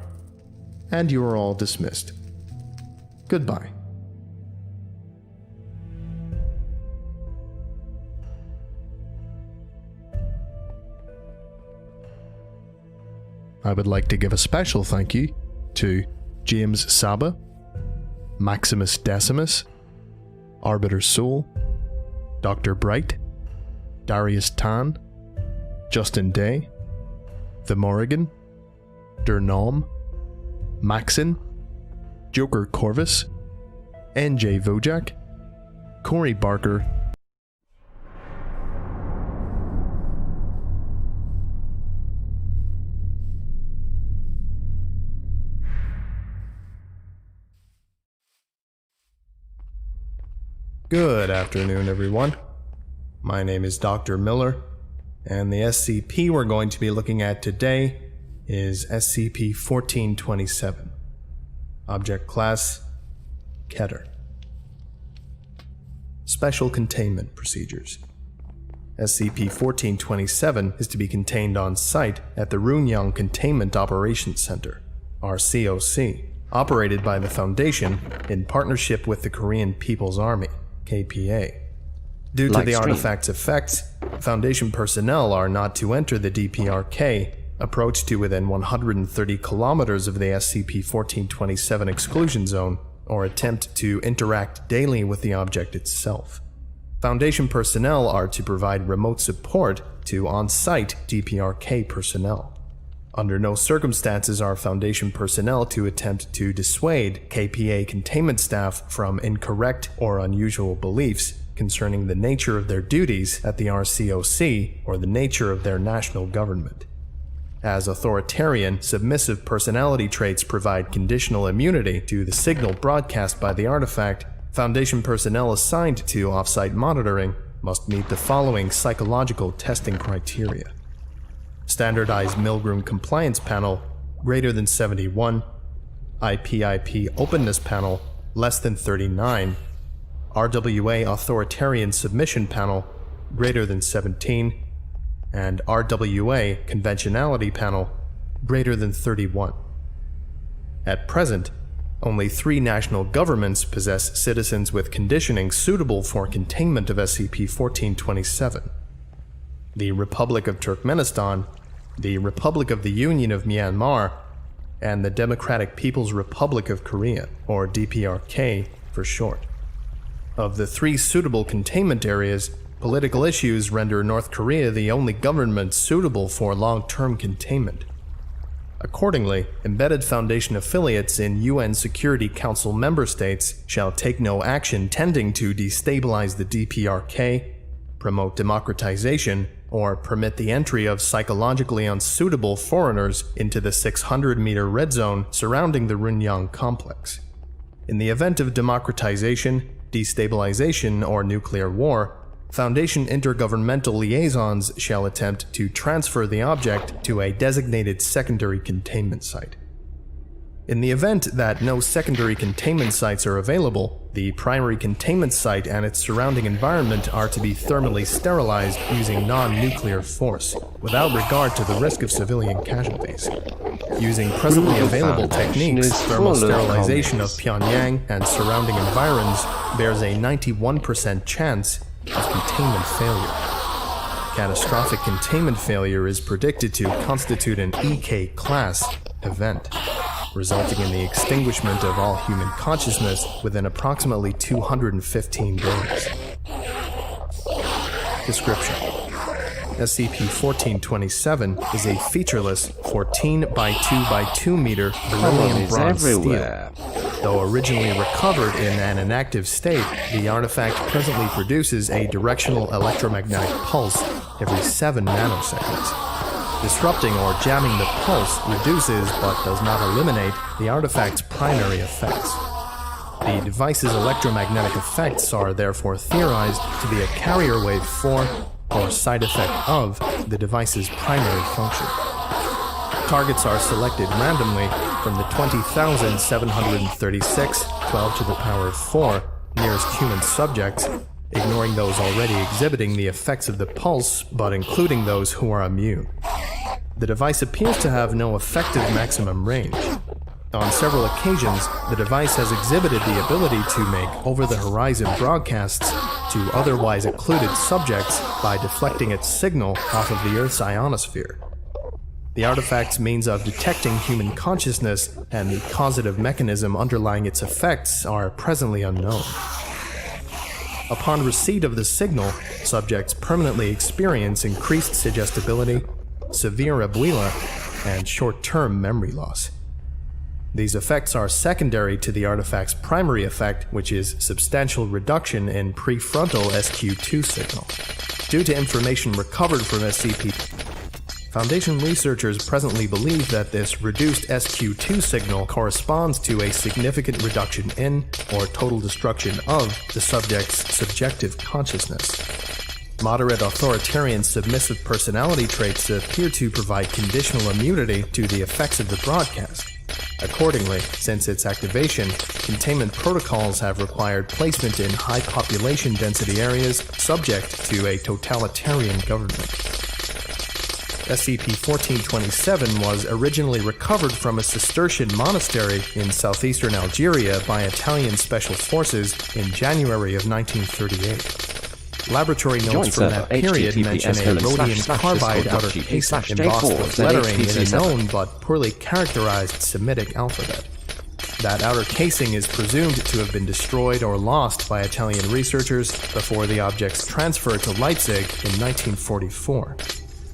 and you are all dismissed. Goodbye. I would like to give a special thank you to James Saba, Maximus Decimus, Arbiter Soul, Dr. Bright, Darius Tan, Justin Day, The Morrigan, Dernom, Maxin, Joker Corvus, NJ Vojak, Corey Barker, Good afternoon, everyone. My name is Dr. Miller, and the SCP we're going to be looking at today is SCP-1427. Object Class: Keter. Special Containment Procedures. SCP-1427 is to be contained on site at the Runyang Containment Operations Center, RCOC, operated by the Foundation in partnership with the Korean People's Army, KPA. Due to the artifact's effects, Foundation personnel are not to enter the DPRK, approach to within 130 kilometers of the SCP-1427 exclusion zone, or attempt to interact daily with the object itself. Foundation personnel are to provide remote support to on-site DPRK personnel. Under no circumstances are Foundation personnel to attempt to dissuade KPA containment staff from incorrect or unusual beliefs concerning the nature of their duties at the RCOC or the nature of their national government. As authoritarian, submissive personality traits provide conditional immunity to the signal broadcast by the artifact, Foundation personnel assigned to off-site monitoring must meet the following psychological testing criteria. Standardized Milgram Compliance Panel, greater than 71, IP Openness Panel, less than 39, RWA Authoritarian Submission Panel, greater than 17, and RWA Conventionality Panel, greater than 31. At present, only 3 national governments possess citizens with conditioning suitable for containment of SCP-1427. The Republic of Turkmenistan, the Republic of the Union of Myanmar, and the Democratic People's Republic of Korea, or DPRK for short. Of the 3 suitable containment areas, political issues render North Korea the only government suitable for long-term containment. Accordingly, embedded Foundation affiliates in UN Security Council member states shall take no action tending to destabilize the DPRK, promote democratization, or permit the entry of psychologically unsuitable foreigners into the 600-meter red zone surrounding the Runyang complex. In the event of democratization, destabilization, or nuclear war, Foundation intergovernmental liaisons shall attempt to transfer the object to a designated secondary containment site. In the event that no secondary containment sites are available, the primary containment site and its surrounding environment are to be thermally sterilized using non-nuclear force, without regard to the risk of civilian casualties. Using presently available techniques, thermal sterilization of Pyongyang and surrounding environs bears a 91% chance of containment failure. Catastrophic containment failure is predicted to constitute an EK class event, resulting in the extinguishment of all human consciousness within approximately 215 days. Description: SCP-1427 is a featureless 14 by 2 by 2 meter beryllium bronze everywhere. steel. Though originally recovered in an inactive state, the artifact presently produces a directional electromagnetic pulse every 7 nanoseconds. Disrupting or jamming the pulse reduces but does not eliminate the artifact's primary effects. The device's electromagnetic effects are therefore theorized to be a carrier wave for or side effect of the device's primary function. Targets are selected randomly from the 20,736 12 to the power of 4 nearest human subjects, ignoring those already exhibiting the effects of the pulse but including those who are immune. The device appears to have no effective maximum range. On several occasions, the device has exhibited the ability to make over-the-horizon broadcasts to otherwise occluded subjects by deflecting its signal off of the Earth's ionosphere. The artifact's means of detecting human consciousness and the causative mechanism underlying its effects are presently unknown. Upon receipt of the signal, subjects permanently experience increased suggestibility, severe abuela, and short-term memory loss. These effects are secondary to the artifact's primary effect, which is substantial reduction in prefrontal SQ2 signal. Due to information recovered from SCP, Foundation researchers presently believe that this reduced SQ2 signal corresponds to a significant reduction in, or total destruction of, the subject's subjective consciousness. Moderate authoritarian submissive personality traits appear to provide conditional immunity to the effects of the broadcast. Accordingly, since its activation, containment protocols have required placement in high population density areas subject to a totalitarian government. SCP-1427 was originally recovered from a Cistercian monastery in southeastern Algeria by Italian Special Forces in January of 1938. Laboratory notes from that period mention a rhodium carbide outer casing embossed with lettering in a known but poorly characterized Semitic alphabet. That outer casing is presumed to have been destroyed or lost by Italian researchers before the object's transfer to Leipzig in 1944.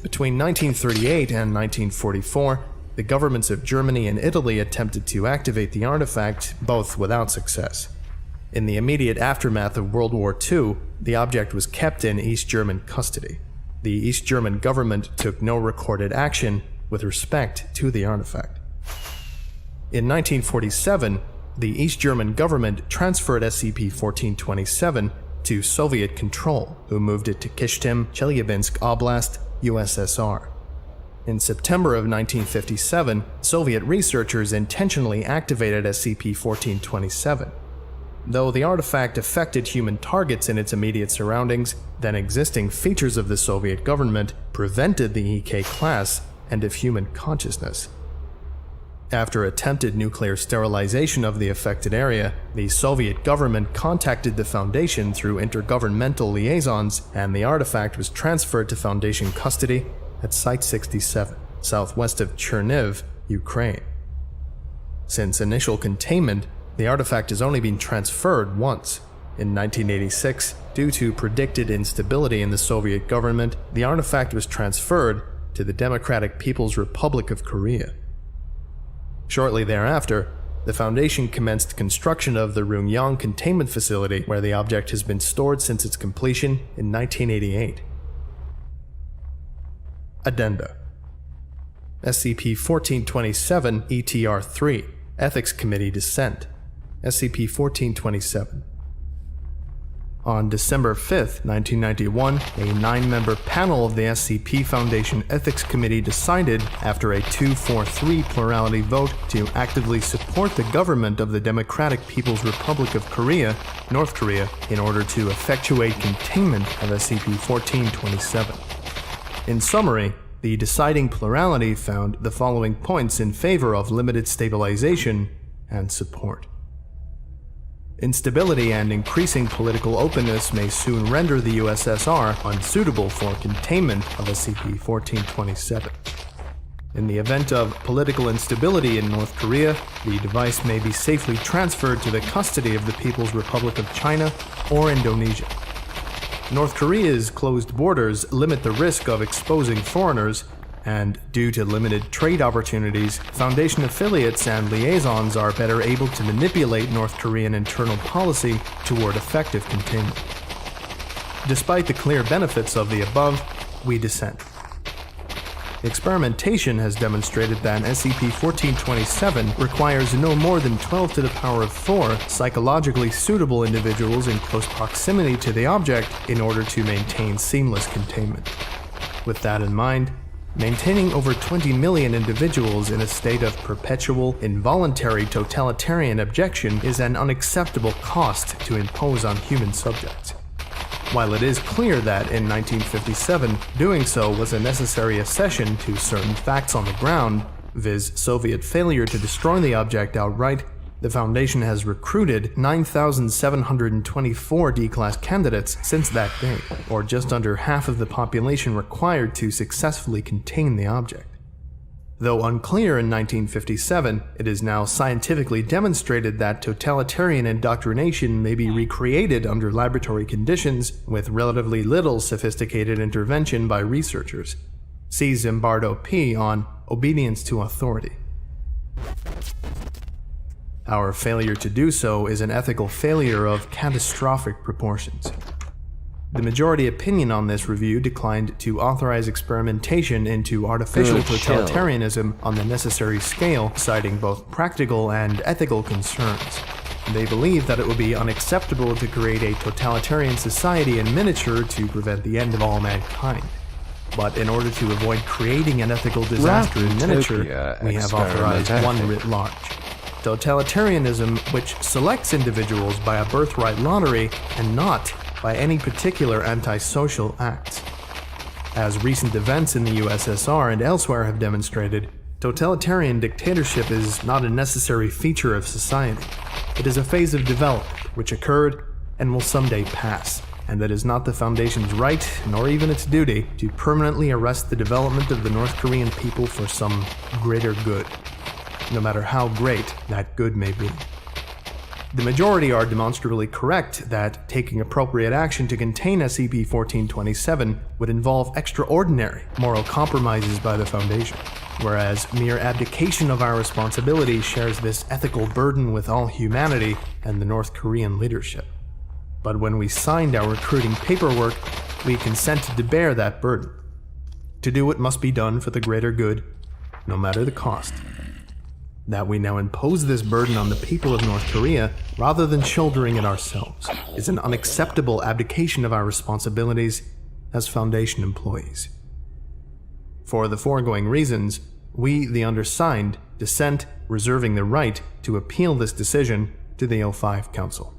Between 1938 and 1944, the governments of Germany and Italy attempted to activate the artifact, both without success. In the immediate aftermath of World War II, the object was kept in East German custody. The East German government took no recorded action with respect to the artifact. In 1947, the East German government transferred SCP-1427 to Soviet control, who moved it to Kishtim, Chelyabinsk Oblast, USSR. In September of 1957, Soviet researchers intentionally activated SCP-1427. Though the artifact affected human targets in its immediate surroundings, then existing features of the Soviet government prevented the EK class and of human consciousness. After attempted nuclear sterilization of the affected area, the Soviet government contacted the Foundation through intergovernmental liaisons, and the artifact was transferred to Foundation custody at Site-67, southwest of Cherniv, Ukraine. Since initial containment, the artifact has only been transferred once. In 1986, due to predicted instability in the Soviet government, the artifact was transferred to the Democratic People's Republic of Korea. Shortly thereafter, the Foundation commenced construction of the Rungyang containment facility, where the object has been stored since its completion in 1988. Addenda: SCP-1427 ETR-3 Ethics Committee Dissent. SCP-1427. On December 5, 1991, a 9-member panel of the SCP Foundation Ethics Committee decided, after a 2-4-3 plurality vote, to actively support the government of the Democratic People's Republic of Korea, North Korea, in order to effectuate containment of SCP-1427. In summary, the deciding plurality found the following points in favor of limited stabilization and support. Instability and increasing political openness may soon render the USSR unsuitable for containment of SCP-1427. In the event of political instability in North Korea, the device may be safely transferred to the custody of the People's Republic of China or Indonesia. North Korea's closed borders limit the risk of exposing foreigners, and due to limited trade opportunities, Foundation affiliates and liaisons are better able to manipulate North Korean internal policy toward effective containment. Despite the clear benefits of the above, we dissent. Experimentation has demonstrated that SCP-1427 requires no more than 12 to the power of 4 psychologically suitable individuals in close proximity to the object in order to maintain seamless containment. With that in mind, maintaining over 20 million individuals in a state of perpetual, involuntary totalitarian abjection is an unacceptable cost to impose on human subjects. While it is clear that in 1957, doing so was a necessary accession to certain facts on the ground, viz. Soviet failure to destroy the object outright, the Foundation has recruited 9,724 D-Class candidates since that day, or just under half of the population required to successfully contain the object. Though unclear in 1957, it is now scientifically demonstrated that totalitarian indoctrination may be recreated under laboratory conditions with relatively little sophisticated intervention by researchers. See Zimbardo P. on Obedience to Authority. Our failure to do so is an ethical failure of catastrophic proportions. The majority opinion on this review declined to authorize experimentation into artificial totalitarianism on the necessary scale, citing both practical and ethical concerns. They believe that it would be unacceptable to create a totalitarian society in miniature to prevent the end of all mankind. But in order to avoid creating an ethical disaster in miniature, we have authorized one writ large. Totalitarianism which selects individuals by a birthright lottery and not by any particular antisocial acts. As recent events in the USSR and elsewhere have demonstrated, totalitarian dictatorship is not a necessary feature of society. It is a phase of development which occurred and will someday pass, and that is not the Foundation's right, nor even its duty, to permanently arrest the development of the North Korean people for some greater good, no matter how great that good may be. The majority are demonstrably correct that taking appropriate action to contain SCP-1427 would involve extraordinary moral compromises by the Foundation, whereas mere abdication of our responsibility shares this ethical burden with all humanity and the North Korean leadership. But when we signed our recruiting paperwork, we consented to bear that burden. To do what must be done for the greater good, no matter the cost. That we now impose this burden on the people of North Korea rather than shouldering it ourselves is an unacceptable abdication of our responsibilities as Foundation employees. For the foregoing reasons, we, the undersigned, dissent, reserving the right to appeal this decision to the O5 Council.